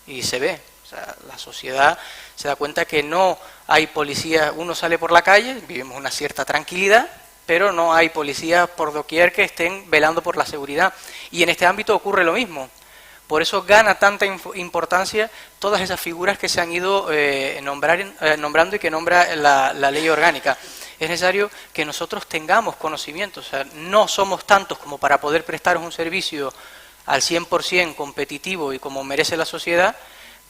y se ve. O sea, la sociedad se da cuenta que no hay policía, uno sale por la calle, vivimos una cierta tranquilidad, pero no hay policías por doquier que estén velando por la seguridad. Y en este ámbito ocurre lo mismo. Por eso gana tanta importancia todas esas figuras que se han ido nombrando y que nombra la ley orgánica. Es necesario que nosotros tengamos conocimiento, o sea, no somos tantos como para poder prestaros un servicio al 100% competitivo y como merece la sociedad,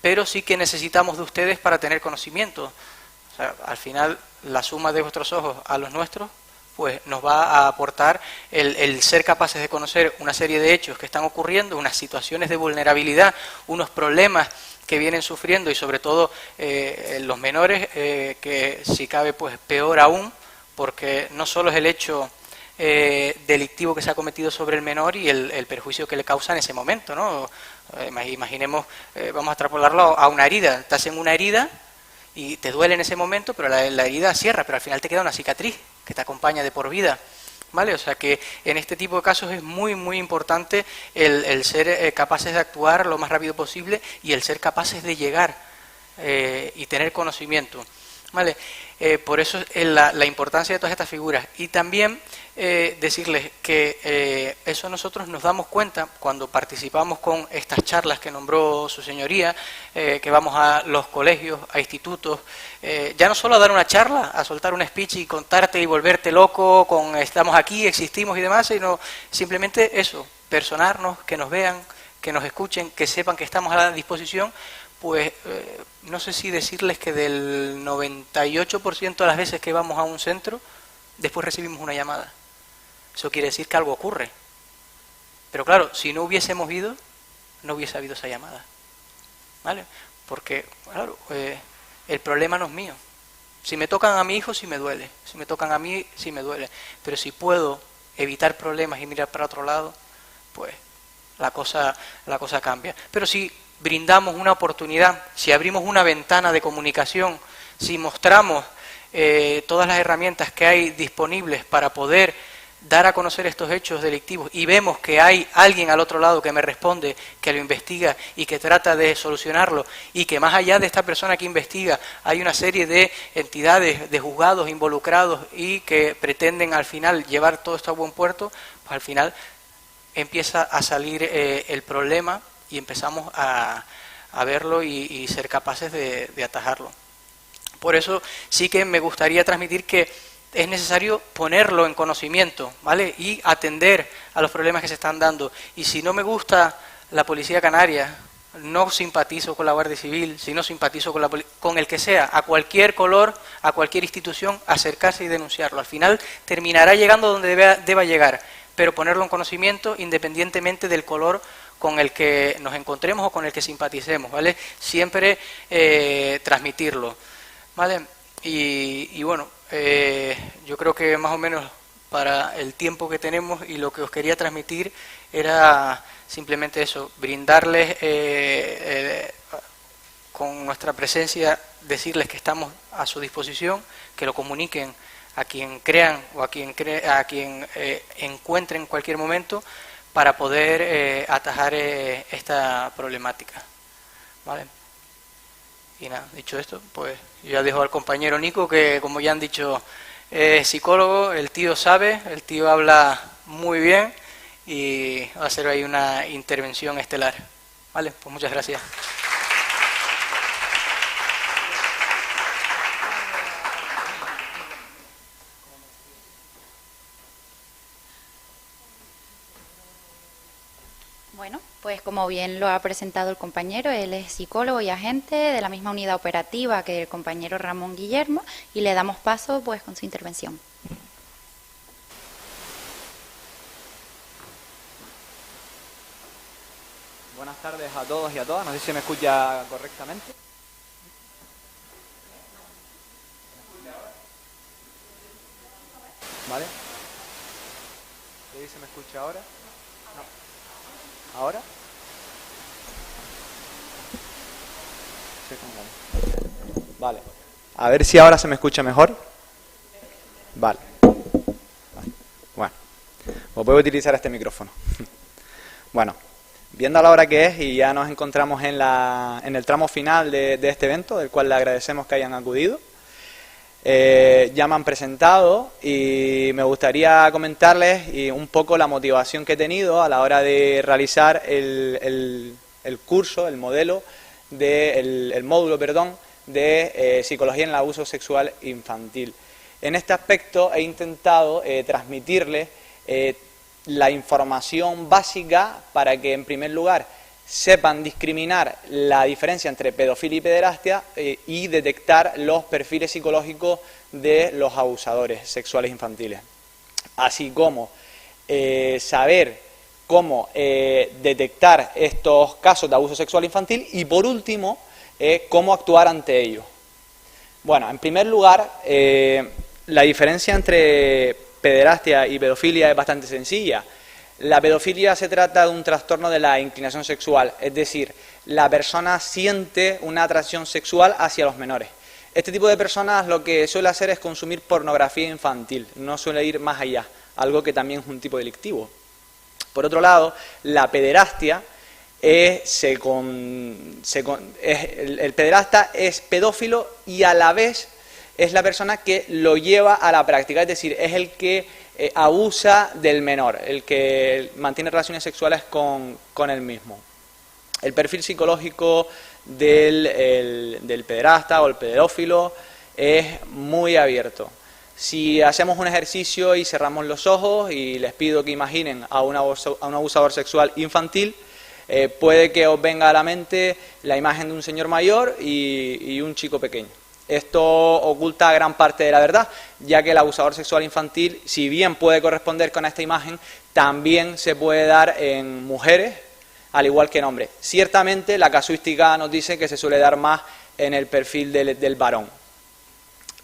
pero sí que necesitamos de ustedes para tener conocimiento. O sea, al final, la suma de vuestros ojos a los nuestros, pues nos va a aportar el ser capaces de conocer una serie de hechos que están ocurriendo, unas situaciones de vulnerabilidad, unos problemas que vienen sufriendo y sobre todo los menores, que si cabe pues peor aún, porque no solo es el hecho delictivo que se ha cometido sobre el menor y el perjuicio que le causa en ese momento, ¿no? Imaginemos, vamos a extrapolarlo a una herida, estás en una herida y te duele en ese momento, pero la herida cierra, pero al final te queda una cicatriz que te acompaña de por vida, ¿vale? O sea que en este tipo de casos es muy, muy importante el ser capaces de actuar lo más rápido posible y el ser capaces de llegar y tener conocimiento, ¿vale? Por eso es la importancia de todas estas figuras. Y también decirles que eso nosotros nos damos cuenta cuando participamos con estas charlas que nombró su señoría, que vamos a los colegios, a institutos, ya no solo a dar una charla, a soltar un speech y contarte y volverte loco con estamos aquí, existimos y demás, sino simplemente eso, personarnos, que nos vean, que nos escuchen, que sepan que estamos a la disposición. Pues no sé si decirles que del 98% de las veces que vamos a un centro, después recibimos una llamada. Eso quiere decir que algo ocurre. Pero claro, si no hubiésemos ido, no hubiese habido esa llamada, ¿vale? Porque, claro, el problema no es mío. Si me tocan a mi hijo, sí me duele. Si me tocan a mí, sí me duele. Pero si puedo evitar problemas y mirar para otro lado, pues la cosa cambia. Pero si brindamos una oportunidad, si abrimos una ventana de comunicación, si mostramos todas las herramientas que hay disponibles para poder dar a conocer estos hechos delictivos y vemos que hay alguien al otro lado que me responde, que lo investiga y que trata de solucionarlo y que más allá de esta persona que investiga hay una serie de entidades, de juzgados involucrados y que pretenden al final llevar todo esto a buen puerto, pues al final empieza a salir el problema y empezamos a verlo y ser capaces de atajarlo. Por eso sí que me gustaría transmitir que es necesario ponerlo en conocimiento, ¿vale? Y atender a los problemas que se están dando. Y si no me gusta la Policía Canaria, no simpatizo con la Guardia Civil, si no simpatizo con el que sea, a cualquier color, a cualquier institución, acercarse y denunciarlo. Al final terminará llegando donde deba llegar, pero ponerlo en conocimiento independientemente del color con el que nos encontremos o con el que simpaticemos, ¿vale? Siempre transmitirlo, ¿vale? Y bueno, yo creo que más o menos para el tiempo que tenemos y lo que os quería transmitir era simplemente eso, brindarles con nuestra presencia, decirles que estamos a su disposición, que lo comuniquen a quien crean o a quien encuentren en cualquier momento para poder atajar esta problemática, ¿vale? Y nada, dicho esto, pues yo ya dejo al compañero Nico, que como ya han dicho, es psicólogo, el tío sabe, el tío habla muy bien y va a hacer ahí una intervención estelar. Vale, pues muchas gracias. Bueno, pues como bien lo ha presentado el compañero, él es psicólogo y agente de la misma unidad operativa que el compañero Ramón Guillermo, y le damos paso pues con su intervención. Buenas tardes a todos y a todas, no sé si me escucha correctamente. ¿Vale? ¿Se me escucha ahora? No. ¿Ahora? Vale. A ver si ahora se me escucha mejor. Vale. Bueno, pues voy a utilizar este micrófono. Bueno, viendo la hora que es y ya nos encontramos en el tramo final de este evento, del cual le agradecemos que hayan acudido. Ya me han presentado y me gustaría comentarles un poco la motivación que he tenido a la hora de realizar el curso, el módulo de psicología en el abuso sexual infantil. En este aspecto he intentado transmitirles la información básica para que, en primer lugar, sepan discriminar la diferencia entre pedofilia y pederastia y detectar los perfiles psicológicos de los abusadores sexuales infantiles, así como saber cómo detectar estos casos de abuso sexual infantil y, por último, cómo actuar ante ellos. Bueno, en primer lugar, la diferencia entre pederastia y pedofilia es bastante sencilla. La pedofilia se trata de un trastorno de la inclinación sexual, es decir, la persona siente una atracción sexual hacia los menores. Este tipo de personas lo que suele hacer es consumir pornografía infantil, no suele ir más allá, algo que también es un tipo delictivo. Por otro lado, la pederastia el pederasta es pedófilo y a la vez es la persona que lo lleva a la práctica, es decir, es el que abusa del menor, el que mantiene relaciones sexuales con él mismo. El perfil psicológico del pederasta o el pedófilo es muy abierto. Si hacemos un ejercicio y cerramos los ojos y les pido que imaginen a un abusador sexual infantil, puede que os venga a la mente la imagen de un señor mayor y un chico pequeño. Esto oculta gran parte de la verdad, ya que el abusador sexual infantil, si bien puede corresponder con esta imagen, también se puede dar en mujeres, al igual que en hombres. Ciertamente la casuística nos dice que se suele dar más en el perfil del varón.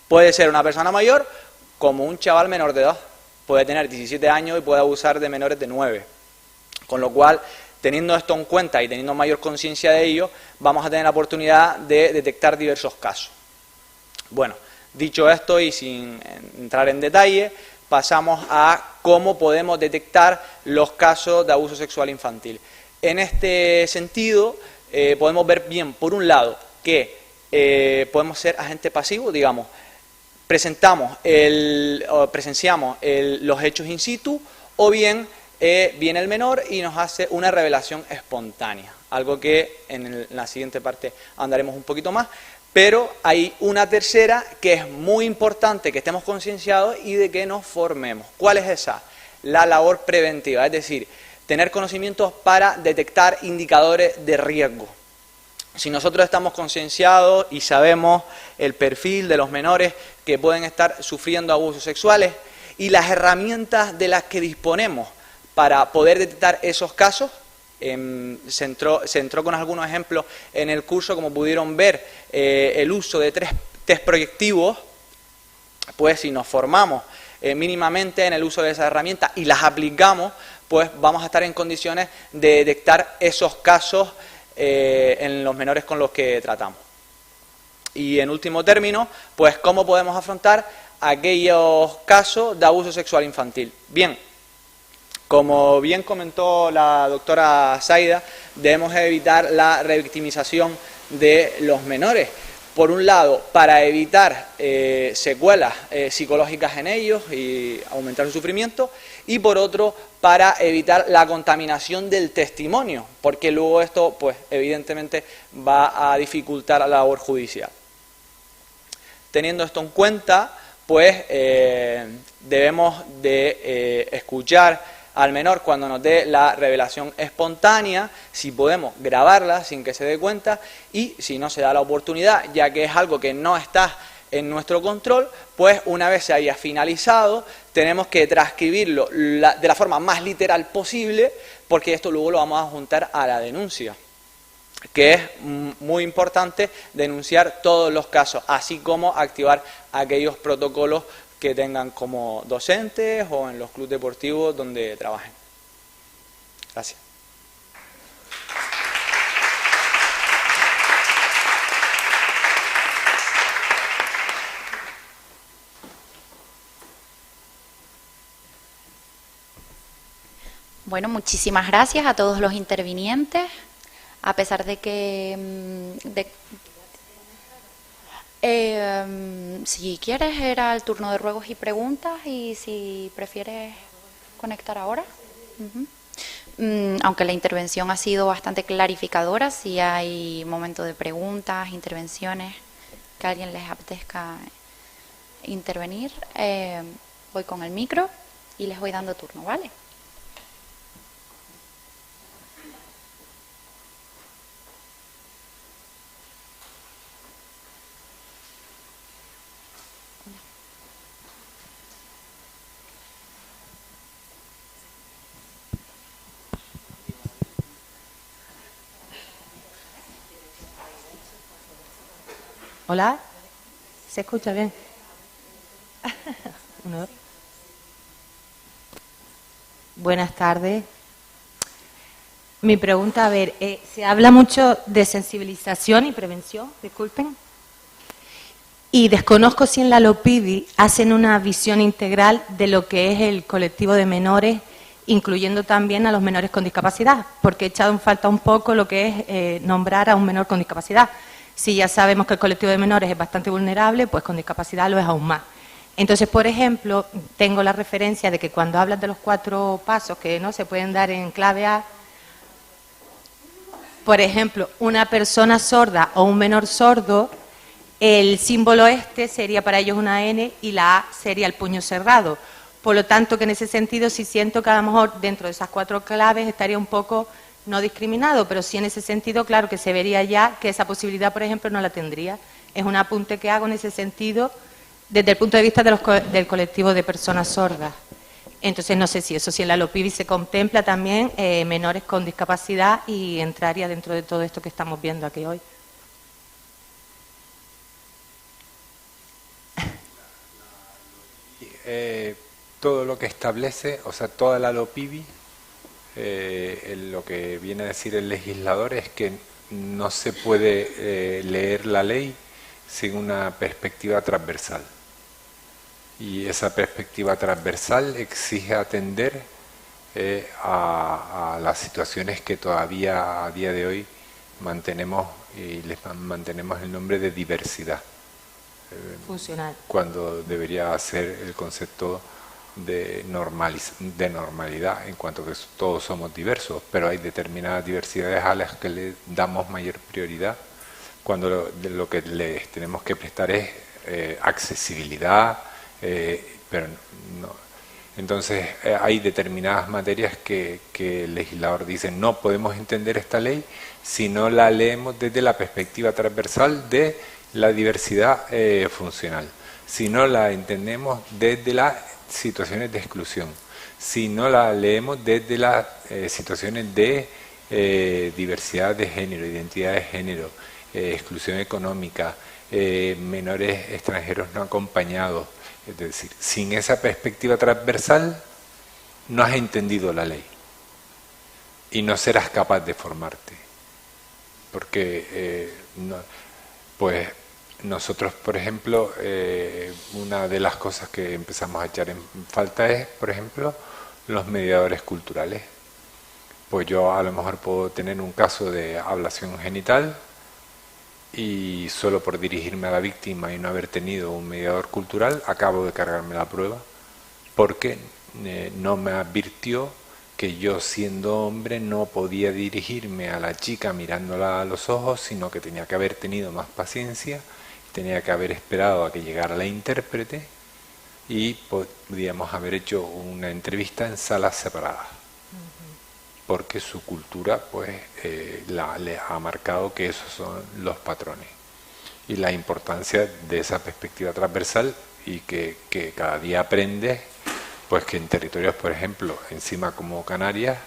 Puede ser una persona mayor como un chaval menor de edad. Puede tener 17 años y puede abusar de menores de 9. Con lo cual, teniendo esto en cuenta y teniendo mayor conciencia de ello, vamos a tener la oportunidad de detectar diversos casos. Bueno, dicho esto y sin entrar en detalle, pasamos a cómo podemos detectar los casos de abuso sexual infantil. En este sentido, podemos ver bien, por un lado, que podemos ser agente pasivo, digamos, presenciamos los hechos in situ, o bien viene el menor y nos hace una revelación espontánea, algo que en la siguiente parte andaremos un poquito más. Pero hay una tercera que es muy importante que estemos concienciados y de que nos formemos. ¿Cuál es esa? La labor preventiva, es decir, tener conocimientos para detectar indicadores de riesgo. Si nosotros estamos concienciados y sabemos el perfil de los menores que pueden estar sufriendo abusos sexuales y las herramientas de las que disponemos para poder detectar esos casos. Se entró con algunos ejemplos en el curso, como pudieron ver, el uso de 3 test proyectivos. Pues si nos formamos mínimamente en el uso de esas herramientas y las aplicamos, pues vamos a estar en condiciones de detectar esos casos en los menores con los que tratamos. Y en último término, pues cómo podemos afrontar aquellos casos de abuso sexual infantil. Bien, como bien comentó la doctora Zaida, debemos evitar la revictimización de los menores. Por un lado, para evitar secuelas psicológicas en ellos y aumentar su sufrimiento, y por otro, para evitar la contaminación del testimonio, porque luego esto, pues, evidentemente, va a dificultar la labor judicial. Teniendo esto en cuenta, pues, debemos de escuchar al menor cuando nos dé la revelación espontánea, si podemos grabarla sin que se dé cuenta, y si no se da la oportunidad, ya que es algo que no está en nuestro control, pues una vez se haya finalizado, tenemos que transcribirlo de la forma más literal posible, porque esto luego lo vamos a juntar a la denuncia, que es muy importante denunciar todos los casos, así como activar aquellos protocolos que tengan como docentes o en los clubes deportivos donde trabajen. Gracias. Bueno, muchísimas gracias a todos los intervinientes, a pesar de que... si quieres era el turno de ruegos y preguntas, y si prefieres conectar ahora. Aunque la intervención ha sido bastante clarificadora, si hay momento de preguntas, intervenciones, que a alguien les apetezca intervenir, voy con el micro y les voy dando turno, ¿vale? Hola, ¿se escucha bien? Buenas tardes. Mi pregunta, a ver, se habla mucho de sensibilización y prevención, disculpen, y desconozco si en la LOPIDI hacen una visión integral de lo que es el colectivo de menores, incluyendo también a los menores con discapacidad, porque he echado en falta un poco lo que es nombrar a un menor con discapacidad. Si ya sabemos que el colectivo de menores es bastante vulnerable, pues con discapacidad lo es aún más. Entonces, por ejemplo, tengo la referencia de que cuando hablas de los 4 pasos que no se pueden dar en clave A, por ejemplo, una persona sorda o un menor sordo, el símbolo este sería para ellos una N y la A sería el puño cerrado. Por lo tanto, que en ese sentido sí siento que a lo mejor dentro de esas 4 claves estaría un poco... no discriminado, pero sí en ese sentido, claro, que se vería ya que esa posibilidad, por ejemplo, no la tendría. Es un apunte que hago en ese sentido desde el punto de vista del colectivo de personas sordas. Entonces, no sé si eso, si en la LOPIDI se contempla también menores con discapacidad y entraría dentro de todo esto que estamos viendo aquí hoy. Todo lo que establece, o sea, toda la LOPIDI, lo que viene a decir el legislador es que no se puede leer la ley sin una perspectiva transversal. Y esa perspectiva transversal exige atender a las situaciones que todavía a día de hoy mantenemos, y les mantenemos el nombre de diversidad. Funcional. Cuando debería ser el concepto de normalidad, en cuanto que todos somos diversos, pero hay determinadas diversidades a las que le damos mayor prioridad, cuando lo que les tenemos que prestar es accesibilidad, pero no. Entonces hay determinadas materias que el legislador dice no podemos entender esta ley si no la leemos desde la perspectiva transversal de la diversidad funcional, si no la entendemos desde las situaciones de exclusión, si no la leemos desde las situaciones de diversidad de género, identidad de género, exclusión económica, menores extranjeros no acompañados. Es decir, sin esa perspectiva transversal no has entendido la ley y no serás capaz de formarte. Porque pues nosotros, por ejemplo, una de las cosas que empezamos a echar en falta es, por ejemplo, los mediadores culturales. Pues yo a lo mejor puedo tener un caso de ablación genital y solo por dirigirme a la víctima y no haber tenido un mediador cultural acabo de cargarme la prueba porque no me advirtió que yo, siendo hombre, no podía dirigirme a la chica mirándola a los ojos, sino que tenía que haber tenido más paciencia, tenía que haber esperado a que llegara la intérprete y podíamos haber hecho una entrevista en salas separadas, porque su cultura pues le ha marcado que esos son los patrones y la importancia de esa perspectiva transversal y que cada día aprendes pues que en territorios, por ejemplo, encima como Canarias,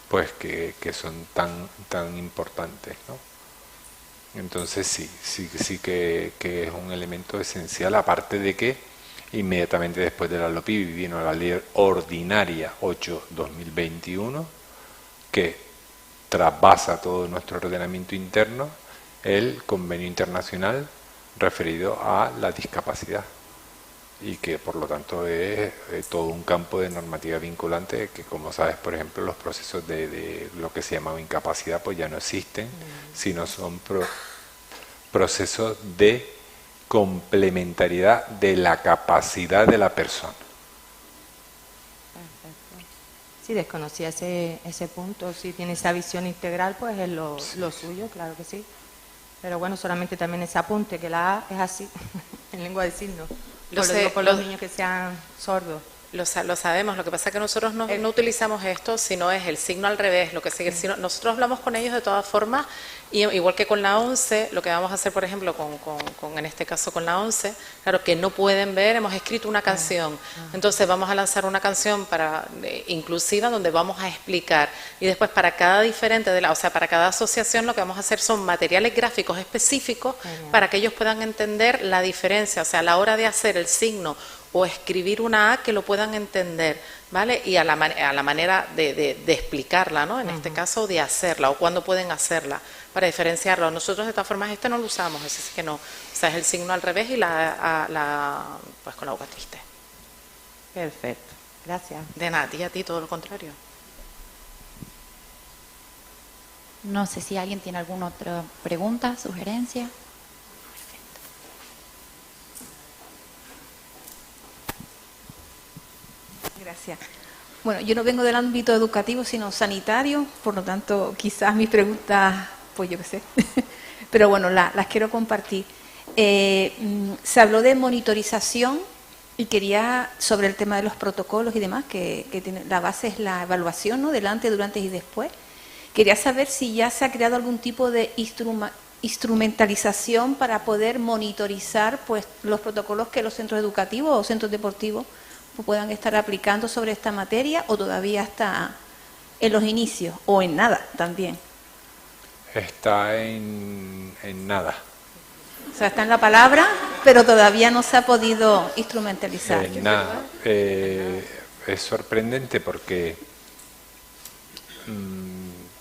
pues que son tan importantes, ¿no? Entonces sí que es un elemento esencial, aparte de que inmediatamente después de la LOPIB vino la Ley Ordinaria 8/2021, que trasvasa todo nuestro ordenamiento interno, el convenio internacional referido a la discapacidad, y que por lo tanto es todo un campo de normativa vinculante que, como sabes, por ejemplo, los procesos de lo que se llama incapacidad pues ya no existen, sino son procesos de complementariedad de la capacidad de la persona. Sí, desconocía ese punto. Si tiene esa visión integral, pues es lo suyo, claro que sí. Pero bueno, solamente también ese apunte, que la A es así, en lengua de signos. Lo digo por los niños que sean sordos. Lo sabemos, lo que pasa es que nosotros no utilizamos esto, sino es el signo al revés, lo que sigue. Nosotros hablamos con ellos de todas formas, y igual que con la 11, lo que vamos a hacer, por ejemplo, en este caso con la 11, claro, que no pueden ver, hemos escrito una canción, entonces vamos a lanzar una canción inclusiva donde vamos a explicar, y después para cada para cada asociación lo que vamos a hacer son materiales gráficos específicos para que ellos puedan entender la diferencia, o sea, a la hora de hacer el signo o escribir una A que lo puedan entender, ¿vale? Y a la manera de explicarla, ¿no? En este caso, de hacerla, o cuándo pueden hacerla, para diferenciarlo. Nosotros, de todas formas, no lo usamos, ese sí que no. O sea, es el signo al revés y pues con la boca triste. Perfecto, gracias. De nada, y a ti todo lo contrario. No sé si alguien tiene alguna otra pregunta, sugerencia. Gracias. Bueno, yo no vengo del ámbito educativo, sino sanitario, por lo tanto, quizás mis preguntas, pues yo qué sé, pero bueno, las quiero compartir. Se habló de monitorización y quería, sobre el tema de los protocolos y demás, que la base es la evaluación, ¿no? Del antes, durante y después. Quería saber si ya se ha creado algún tipo de instrumentalización para poder monitorizar pues los protocolos que los centros educativos o centros deportivos puedan estar aplicando sobre esta materia, o todavía está en los inicios, o en nada también. Está en nada. O sea, está en la palabra, pero todavía no se ha podido instrumentalizar. Nada. Es sorprendente porque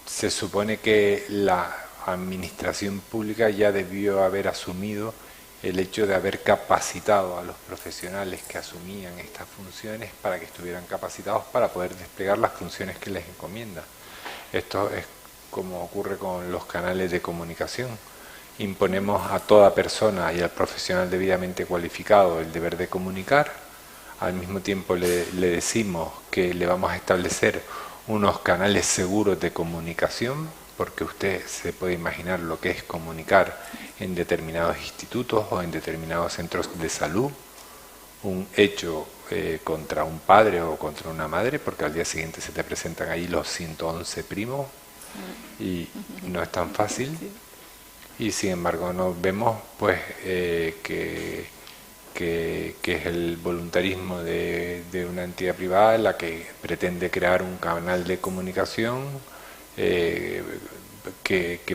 se supone que la administración pública ya debió haber asumido el hecho de haber capacitado a los profesionales que asumían estas funciones para que estuvieran capacitados para poder desplegar las funciones que les encomienda. Esto es como ocurre con los canales de comunicación. Imponemos a toda persona y al profesional debidamente cualificado el deber de comunicar, al mismo tiempo le decimos que le vamos a establecer unos canales seguros de comunicación, porque usted se puede imaginar lo que es comunicar en determinados institutos o en determinados centros de salud un hecho contra un padre o contra una madre, porque al día siguiente se te presentan ahí los 111 primos y no es tan fácil. Y sin embargo nos vemos pues que que es el voluntarismo de una entidad privada, la que pretende crear un canal de comunicación que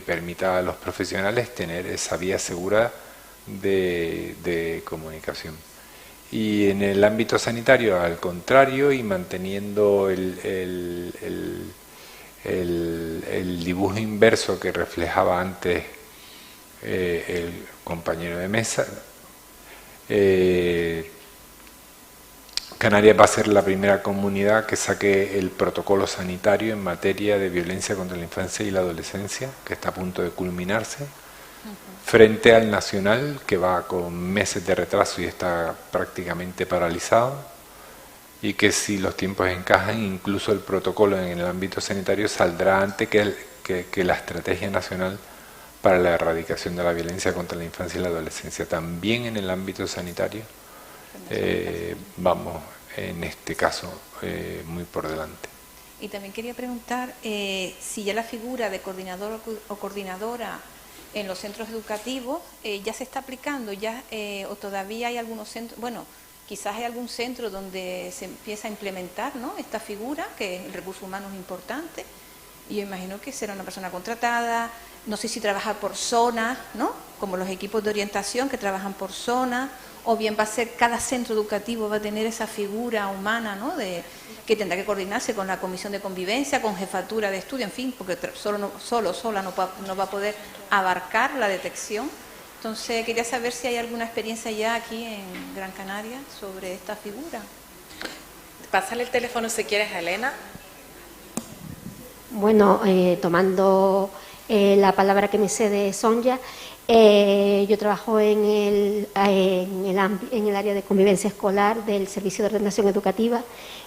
permita a los profesionales tener esa vía segura de comunicación. Y en el ámbito sanitario, al contrario, y manteniendo el dibujo inverso que reflejaba antes el compañero de mesa, Canarias va a ser la primera comunidad que saque el protocolo sanitario en materia de violencia contra la infancia y la adolescencia, que está a punto de culminarse, frente al nacional, que va con meses de retraso y está prácticamente paralizado, y que si los tiempos encajan, incluso el protocolo en el ámbito sanitario saldrá antes que la estrategia nacional para la erradicación de la violencia contra la infancia y la adolescencia. También en el ámbito sanitario vamos, en este caso, muy por delante. Y también quería preguntar si ya la figura de coordinador o coordinadora en los centros educativos ya se está aplicando, ya o todavía hay algunos centros, bueno, quizás hay algún centro donde se empieza a implementar, ¿no?, esta figura, que el recurso humano es importante, y yo imagino que será una persona contratada, no sé si trabaja por zona, ¿no?, como los equipos de orientación que trabajan por zona, o bien va a ser cada centro educativo va a tener esa figura humana, ¿no?, que tendrá que coordinarse con la comisión de convivencia, con jefatura de estudio, en fin, porque sola no va a poder abarcar la detección. Entonces quería saber si hay alguna experiencia ya aquí en Gran Canaria sobre esta figura. Pásale el teléfono si quieres a Elena. Bueno, tomando la palabra que me cede Sonia, yo trabajo en el área de convivencia escolar del Servicio de Ordenación Educativa,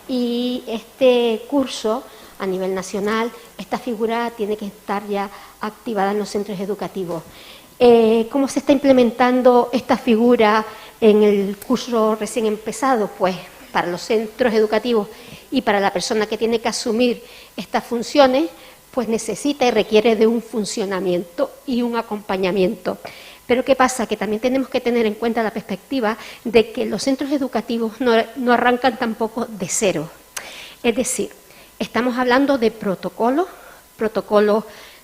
y este curso a nivel nacional, esta figura tiene que estar ya activada en los centros educativos. ¿Cómo se está implementando esta figura en el curso recién empezado? Pues para los centros educativos y para la persona que tiene que asumir estas funciones, pues necesita y requiere de un funcionamiento y un acompañamiento. Pero ¿qué pasa? Que también tenemos que tener en cuenta la perspectiva de que los centros educativos no arrancan tampoco de cero. Es decir, estamos hablando de protocolos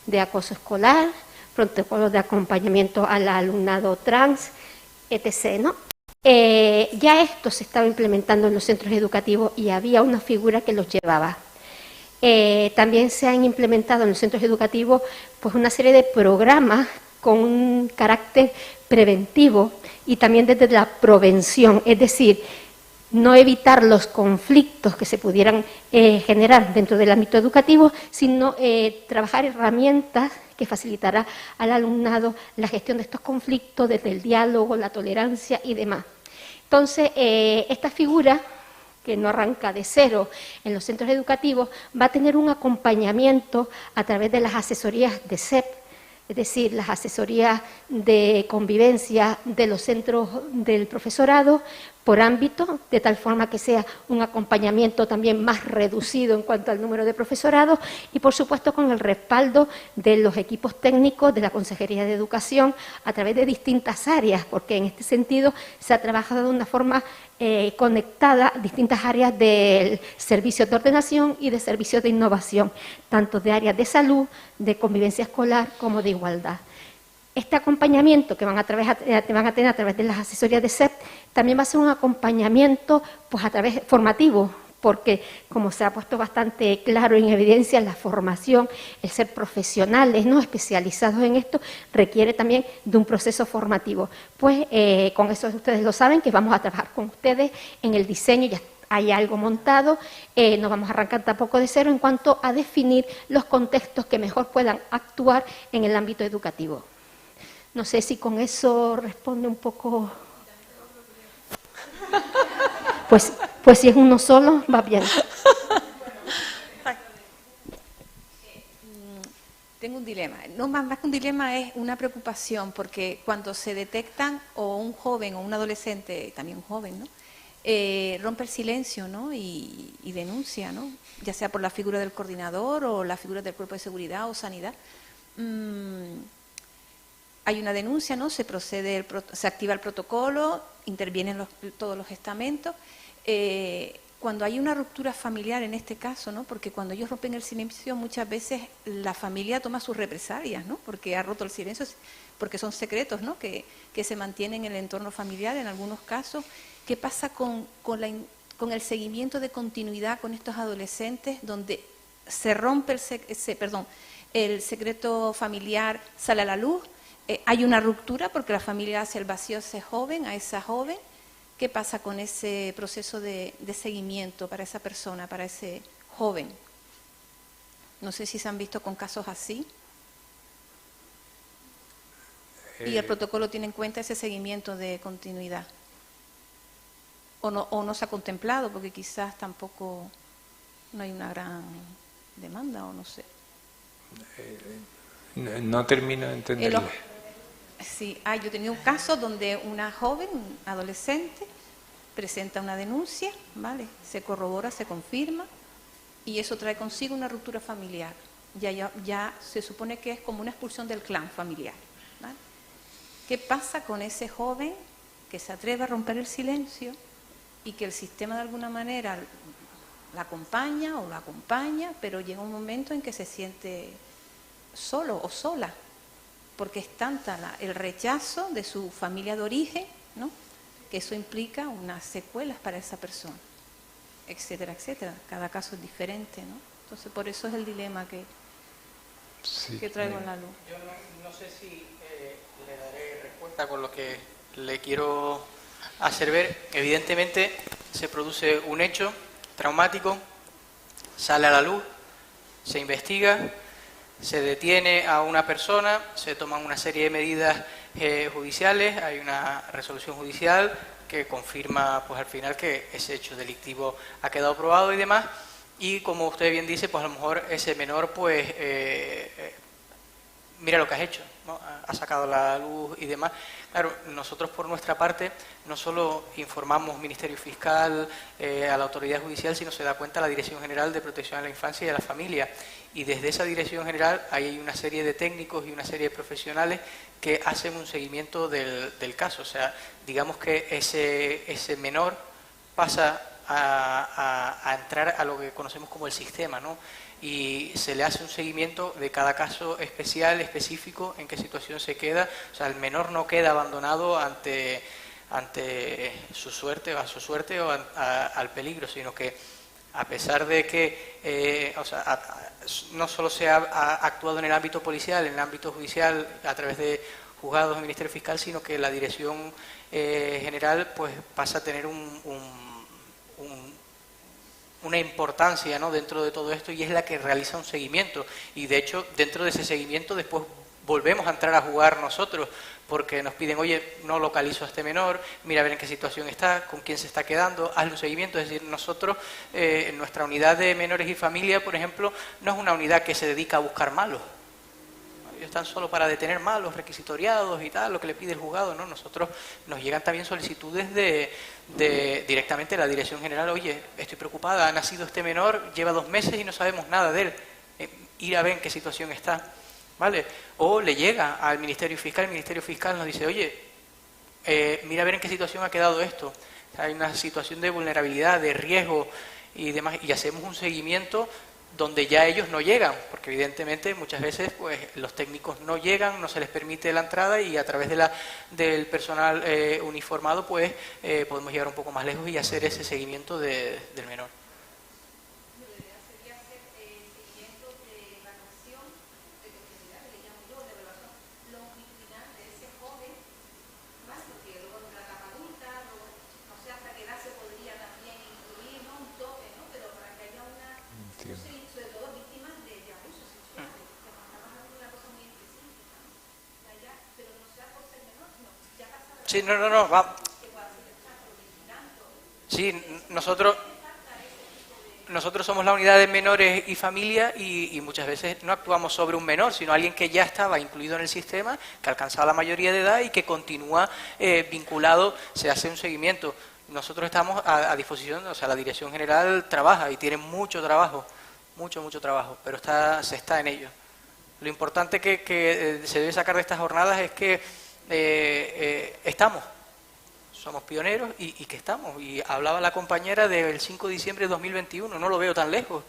de acoso escolar, protocolos de acompañamiento al alumnado trans, etc., ¿no? Ya esto se estaba implementando en los centros educativos y había una figura que los llevaba. También se han implementado en los centros educativos pues una serie de programas con un carácter preventivo y también desde la prevención, es decir, no evitar los conflictos que se pudieran generar dentro del ámbito educativo, sino trabajar herramientas que facilitará al alumnado la gestión de estos conflictos desde el diálogo, la tolerancia y demás. Entonces, esta figura, que no arranca de cero en los centros educativos, va a tener un acompañamiento a través de las asesorías de SEP, es decir, las asesorías de convivencia de los centros del profesorado por ámbito, de tal forma que sea un acompañamiento también más reducido en cuanto al número de profesorados y, por supuesto, con el respaldo de los equipos técnicos de la Consejería de Educación a través de distintas áreas, porque en este sentido se ha trabajado de una forma conectada distintas áreas del servicio de ordenación y de servicios de innovación, tanto de áreas de salud, de convivencia escolar como de igualdad. Este acompañamiento que van a tener a través de las asesorías de SEP también va a ser un acompañamiento pues a través formativo, porque como se ha puesto bastante claro en evidencia, la formación, el ser profesionales no especializados en esto, requiere también de un proceso formativo. Pues con eso ustedes lo saben, que vamos a trabajar con ustedes en el diseño, ya hay algo montado, no vamos a arrancar tampoco de cero en cuanto a definir los contextos que mejor puedan actuar en el ámbito educativo. No sé si con eso responde un poco. Pues si es uno solo, va bien. Tengo un dilema. No, más que un dilema es una preocupación, porque cuando se detectan o un joven o un adolescente, también un joven, ¿no? Rompe el silencio, ¿no? y denuncia, ¿no? Ya sea por la figura del coordinador o la figura del cuerpo de seguridad o sanidad. hay una denuncia, ¿no? Se procede, se activa el protocolo, intervienen todos los estamentos. Cuando hay una ruptura familiar en este caso, ¿no? Porque cuando ellos rompen el silencio, muchas veces la familia toma sus represalias, ¿no? Porque ha roto el silencio, porque son secretos, ¿no? Que se mantienen en el entorno familiar en algunos casos. ¿Qué pasa con el seguimiento de continuidad con estos adolescentes donde se rompe el secreto familiar, sale a la luz, hay una ruptura porque la familia hace el vacío a ese joven, a esa joven? ¿Qué pasa con ese proceso de seguimiento para esa persona, para ese joven? No sé si se han visto con casos así. ¿Y el protocolo tiene en cuenta ese seguimiento de continuidad? ¿O no se ha contemplado? Porque quizás tampoco no hay una gran demanda, o no sé. No termino de entenderlo. Sí, yo he tenido un caso donde una joven, un adolescente, presenta una denuncia, ¿vale? Se corrobora, se confirma, y eso trae consigo una ruptura familiar. Ya se supone que es como una expulsión del clan familiar, ¿vale? ¿Qué pasa con ese joven que se atreve a romper el silencio y que el sistema de alguna manera la acompaña o lo acompaña, pero llega un momento en que se siente solo o sola? Porque es tanta el rechazo de su familia de origen, ¿no? Que eso implica unas secuelas para esa persona, etcétera, etcétera. Cada caso es diferente, ¿no? Entonces, por eso es el dilema que traigo en la luz. Yo no sé si le daré respuesta con lo que le quiero hacer ver. Evidentemente, se produce un hecho traumático, sale a la luz, se investiga, se detiene a una persona, se toman una serie de medidas judiciales, hay una resolución judicial que confirma pues al final que ese hecho delictivo ha quedado probado y demás, y como usted bien dice, pues a lo mejor ese menor pues mira lo que has hecho, ¿no? Ha sacado la luz y demás. Claro, nosotros por nuestra parte no solo informamos Ministerio Fiscal, a la autoridad judicial, sino se da cuenta la Dirección General de Protección a la Infancia y a la Familia. Y desde esa Dirección General hay una serie de técnicos y una serie de profesionales que hacen un seguimiento del caso. O sea, digamos que ese menor pasa a entrar a lo que conocemos como el sistema, ¿no? Y se le hace un seguimiento de cada caso especial, específico, en qué situación se queda. O sea, el menor no queda abandonado ante su suerte o al peligro, sino que a pesar de que no solo se ha actuado en el ámbito policial, en el ámbito judicial, a través de juzgados del Ministerio Fiscal, sino que la Dirección General pues pasa a tener una importancia, ¿no?, dentro de todo esto, y es la que realiza un seguimiento. Y de hecho, dentro de ese seguimiento después volvemos a entrar a jugar nosotros, porque nos piden, oye, no localizo a este menor, mira a ver en qué situación está, con quién se está quedando, hazle un seguimiento. Es decir, nosotros, en nuestra unidad de menores y familia, por ejemplo, no es una unidad que se dedica a buscar malos. Ellos están solo para detener malos, requisitoriados y tal, lo que le pide el juzgado, ¿no? Nosotros nos llegan también solicitudes de directamente de la Dirección General, oye, estoy preocupada, ha nacido este menor, lleva 2 meses y no sabemos nada de él, ir a ver en qué situación está, ¿vale? O le llega al Ministerio Fiscal, el Ministerio Fiscal nos dice, oye, mira a ver en qué situación ha quedado esto, hay una situación de vulnerabilidad, de riesgo y demás, y hacemos un seguimiento donde ya ellos no llegan, porque evidentemente muchas veces pues los técnicos no llegan, no se les permite la entrada, y a través del personal uniformado pues podemos llegar un poco más lejos y hacer ese seguimiento del menor. Sí, no, va. Sí, nosotros somos la unidad de menores y familia y muchas veces no actuamos sobre un menor, sino alguien que ya estaba incluido en el sistema, que ha alcanzado la mayoría de edad y que continúa vinculado, se hace un seguimiento. Nosotros estamos a disposición, o sea, la Dirección General trabaja y tiene mucho trabajo, mucho trabajo, pero se está en ello. Lo importante que se debe sacar de estas jornadas es que estamos, somos pioneros y que estamos. Y hablaba la compañera del 5 de diciembre de 2021, no lo veo tan lejos,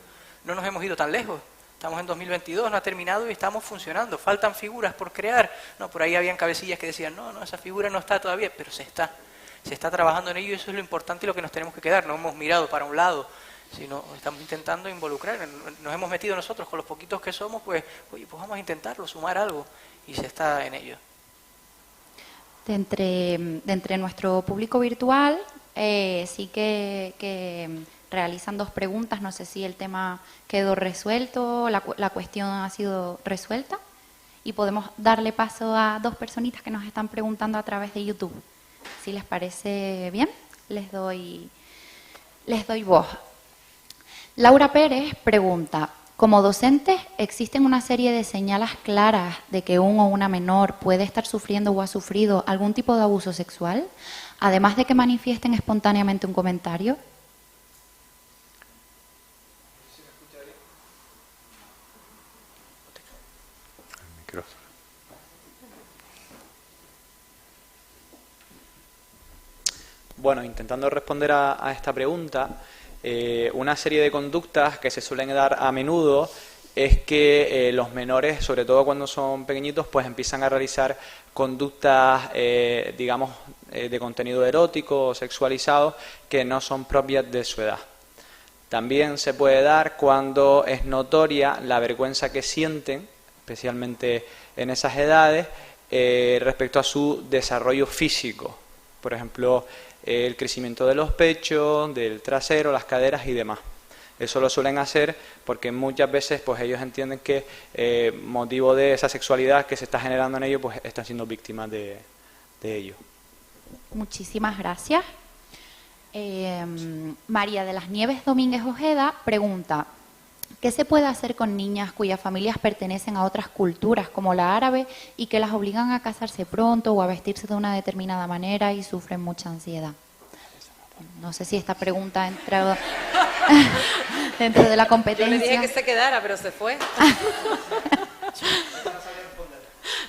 no nos hemos ido tan lejos. Estamos en 2022, no ha terminado y estamos funcionando. Faltan figuras por crear. No, por ahí habían cabecillas que decían, no, esa figura no está todavía, pero se está trabajando en ello y eso es lo importante y lo que nos tenemos que quedar. No hemos mirado para un lado, sino estamos intentando involucrar. Nos hemos metido nosotros con los poquitos que somos, pues, oye, pues vamos a intentarlo, sumar algo y se está en ello. De entre nuestro público virtual, sí que realizan 2 preguntas. No sé si el tema quedó resuelto, la cuestión ha sido resuelta. Y podemos darle paso a 2 personitas que nos están preguntando a través de YouTube. Si les parece bien, les doy voz. Laura Pérez pregunta: como docentes, ¿existen una serie de señales claras de que un o una menor puede estar sufriendo o ha sufrido algún tipo de abuso sexual, además de que manifiesten espontáneamente un comentario? Bueno, intentando responder a esta pregunta, una serie de conductas que se suelen dar a menudo es que los menores, sobre todo cuando son pequeñitos, pues empiezan a realizar conductas, digamos, de contenido erótico o sexualizado que no son propias de su edad. También se puede dar cuando es notoria la vergüenza que sienten, especialmente en esas edades, respecto a su desarrollo físico. Por ejemplo, el crecimiento de los pechos, del trasero, las caderas y demás. Eso lo suelen hacer porque muchas veces pues ellos entienden que motivo de esa sexualidad que se está generando en ellos, pues están siendo víctimas de ello. Muchísimas gracias. María de las Nieves Domínguez Ojeda pregunta: ¿qué se puede hacer con niñas cuyas familias pertenecen a otras culturas como la árabe y que las obligan a casarse pronto o a vestirse de una determinada manera y sufren mucha ansiedad? No sé si esta pregunta entra dentro de la competencia. Yo le dije que se quedara, pero se fue.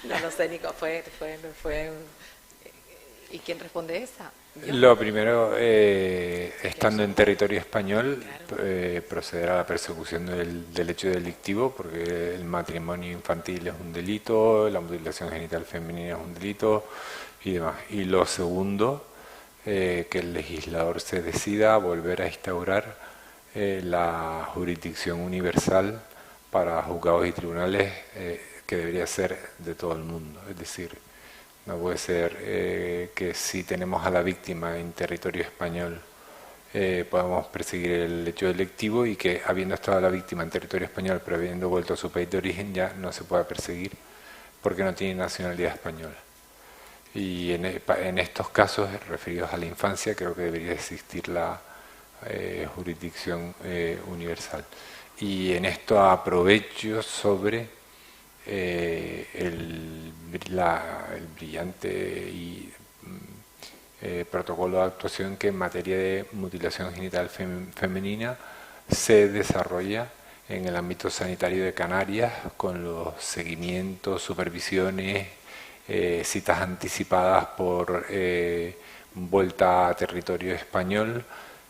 No lo sé, Nico, fue. ¿Y quién responde esa? ¿Yo? Lo primero, estando en territorio español, proceder a la persecución del hecho delictivo, porque el matrimonio infantil es un delito, la mutilación genital femenina es un delito y demás. Y lo segundo, que el legislador se decida a volver a instaurar la jurisdicción universal para juzgados y tribunales, que debería ser de todo el mundo. Es decir, no puede ser que si tenemos a la víctima en territorio español podamos perseguir el hecho delictivo y que habiendo estado la víctima en territorio español pero habiendo vuelto a su país de origen ya no se pueda perseguir porque no tiene nacionalidad española. Y en estos casos referidos a la infancia creo que debería existir la jurisdicción universal. Y en esto aprovecho sobre el brillante y protocolo de actuación que en materia de mutilación genital femenina se desarrolla en el ámbito sanitario de Canarias con los seguimientos, supervisiones, citas anticipadas por vuelta a territorio español,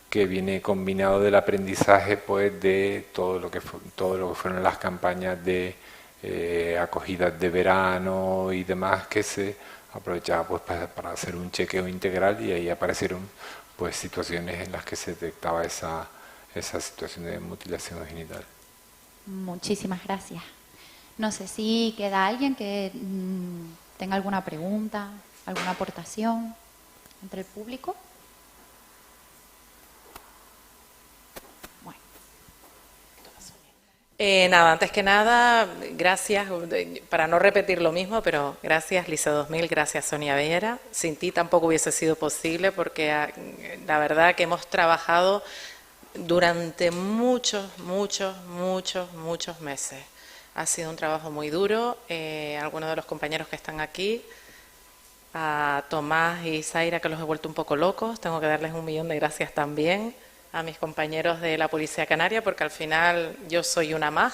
que viene combinado del aprendizaje pues de todo lo que fueron las campañas de acogidas de verano y demás que se aprovechaba pues para hacer un chequeo integral, y ahí aparecieron pues situaciones en las que se detectaba esa situación de mutilación genital. Muchísimas gracias. No sé si queda alguien que tenga alguna pregunta, alguna aportación entre el público. Nada, antes que nada, gracias, para no repetir lo mismo, pero gracias Lisa 2000, gracias Sonia Vera. Sin ti tampoco hubiese sido posible porque la verdad que hemos trabajado durante muchos meses. Ha sido un trabajo muy duro. Algunos de los compañeros que están aquí, a Tomás y Zaira, que los he vuelto un poco locos, tengo que darles 1.000.000 de gracias también. a mis compañeros de la Policía Canaria, porque al final yo soy una más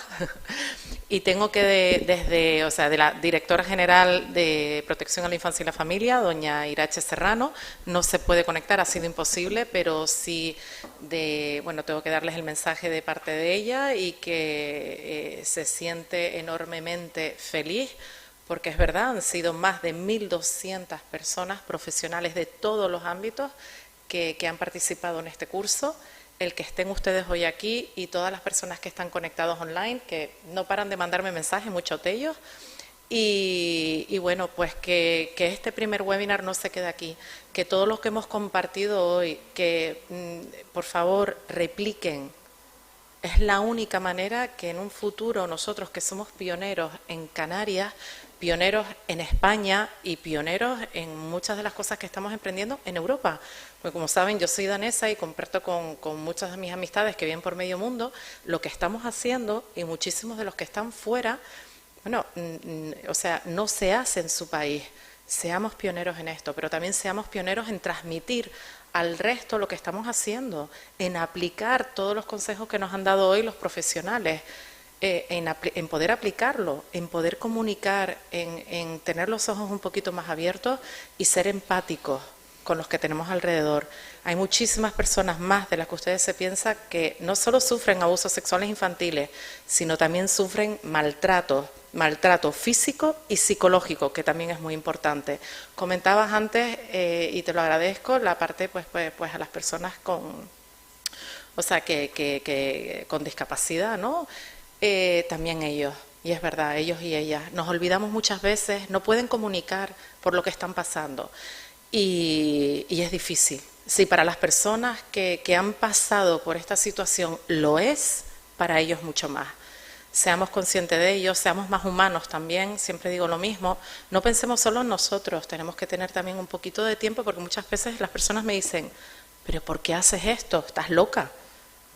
y tengo que de la directora general de Protección a la Infancia y la Familia, doña Irache Serrano, no se puede conectar, ha sido imposible, pero sí tengo que darles el mensaje de parte de ella y que se siente enormemente feliz, porque es verdad, han sido más de 1.200 personas profesionales de todos los ámbitos que han participado en este curso. El que estén ustedes hoy aquí y todas las personas que están conectados online, que no paran de mandarme mensajes, muchos de ellos. Y bueno, pues que este primer webinar no se quede aquí, que todos los que hemos compartido hoy, que por favor repliquen. Es la única manera que en un futuro nosotros, que somos pioneros en Canarias, pioneros en España y pioneros en muchas de las cosas que estamos emprendiendo en Europa. Porque como saben, yo soy danesa y comparto con muchas de mis amistades que viven por medio mundo lo que estamos haciendo, y muchísimos de los que están fuera, no se hace en su país. Seamos pioneros en esto, pero también seamos pioneros en transmitir al resto lo que estamos haciendo, en aplicar todos los consejos que nos han dado hoy los profesionales, en poder aplicarlo, en poder comunicar, en tener los ojos un poquito más abiertos y ser empáticos con los que tenemos alrededor. Hay muchísimas personas más de las que ustedes se piensan que no solo sufren abusos sexuales infantiles, sino también sufren maltrato físico y psicológico, que también es muy importante. Comentabas antes, y te lo agradezco, la parte pues a las personas con discapacidad, ¿no? También ellos, y es verdad, ellos y ellas. Nos olvidamos muchas veces, no pueden comunicar por lo que están pasando. Y es difícil. Sí, para las personas que han pasado por esta situación lo es, para ellos mucho más. Seamos conscientes de ello, seamos más humanos también, siempre digo lo mismo, no pensemos solo en nosotros, tenemos que tener también un poquito de tiempo, porque muchas veces las personas me dicen, ¿pero por qué haces esto? ¿Estás loca?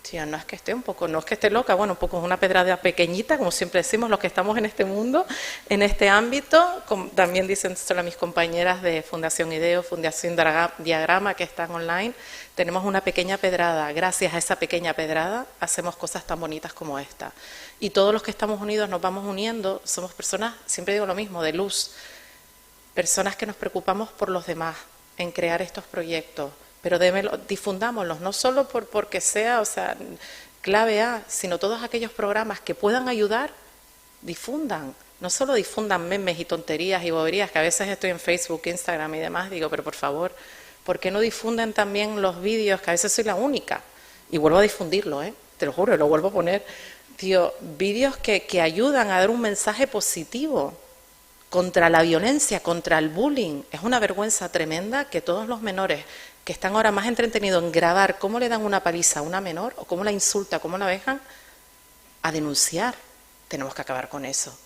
Tío, no es que esté loca, bueno, un poco es una pedrada pequeñita, como siempre decimos los que estamos en este mundo, en este ámbito. También dicen solo a mis compañeras de Fundación IDEO, Fundación Diagrama, que están online, tenemos una pequeña pedrada. Gracias a esa pequeña pedrada hacemos cosas tan bonitas como esta. Y todos los que estamos unidos nos vamos uniendo, somos personas, siempre digo lo mismo, de luz, personas que nos preocupamos por los demás, en crear estos proyectos. Pero difundámoslos, no solo porque sea, clave A, sino todos aquellos programas que puedan ayudar, difundan. No solo difundan memes y tonterías y boberías, que a veces estoy en Facebook, Instagram y demás, digo, pero por favor, ¿por qué no difunden también los vídeos? Que a veces soy la única, y vuelvo a difundirlo, te lo juro, lo vuelvo a poner. Tío, vídeos que ayudan a dar un mensaje positivo contra la violencia, contra el bullying. Es una vergüenza tremenda que todos los menores que están ahora más entretenidos en grabar cómo le dan una paliza a una menor o cómo la insulta, cómo la dejan, a denunciar. Tenemos que acabar con eso.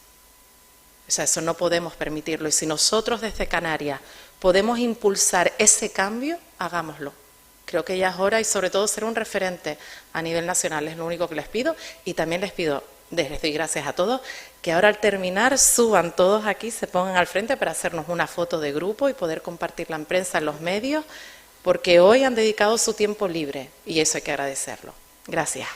Eso no podemos permitirlo. Y si nosotros desde Canarias podemos impulsar ese cambio, hagámoslo. Creo que ya es hora, y sobre todo ser un referente a nivel nacional. Es lo único que les pido, y también les pido, les doy gracias a todos, que ahora al terminar suban todos aquí, se pongan al frente para hacernos una foto de grupo y poder compartirla en prensa, en los medios, porque hoy han dedicado su tiempo libre y eso hay que agradecerlo. Gracias.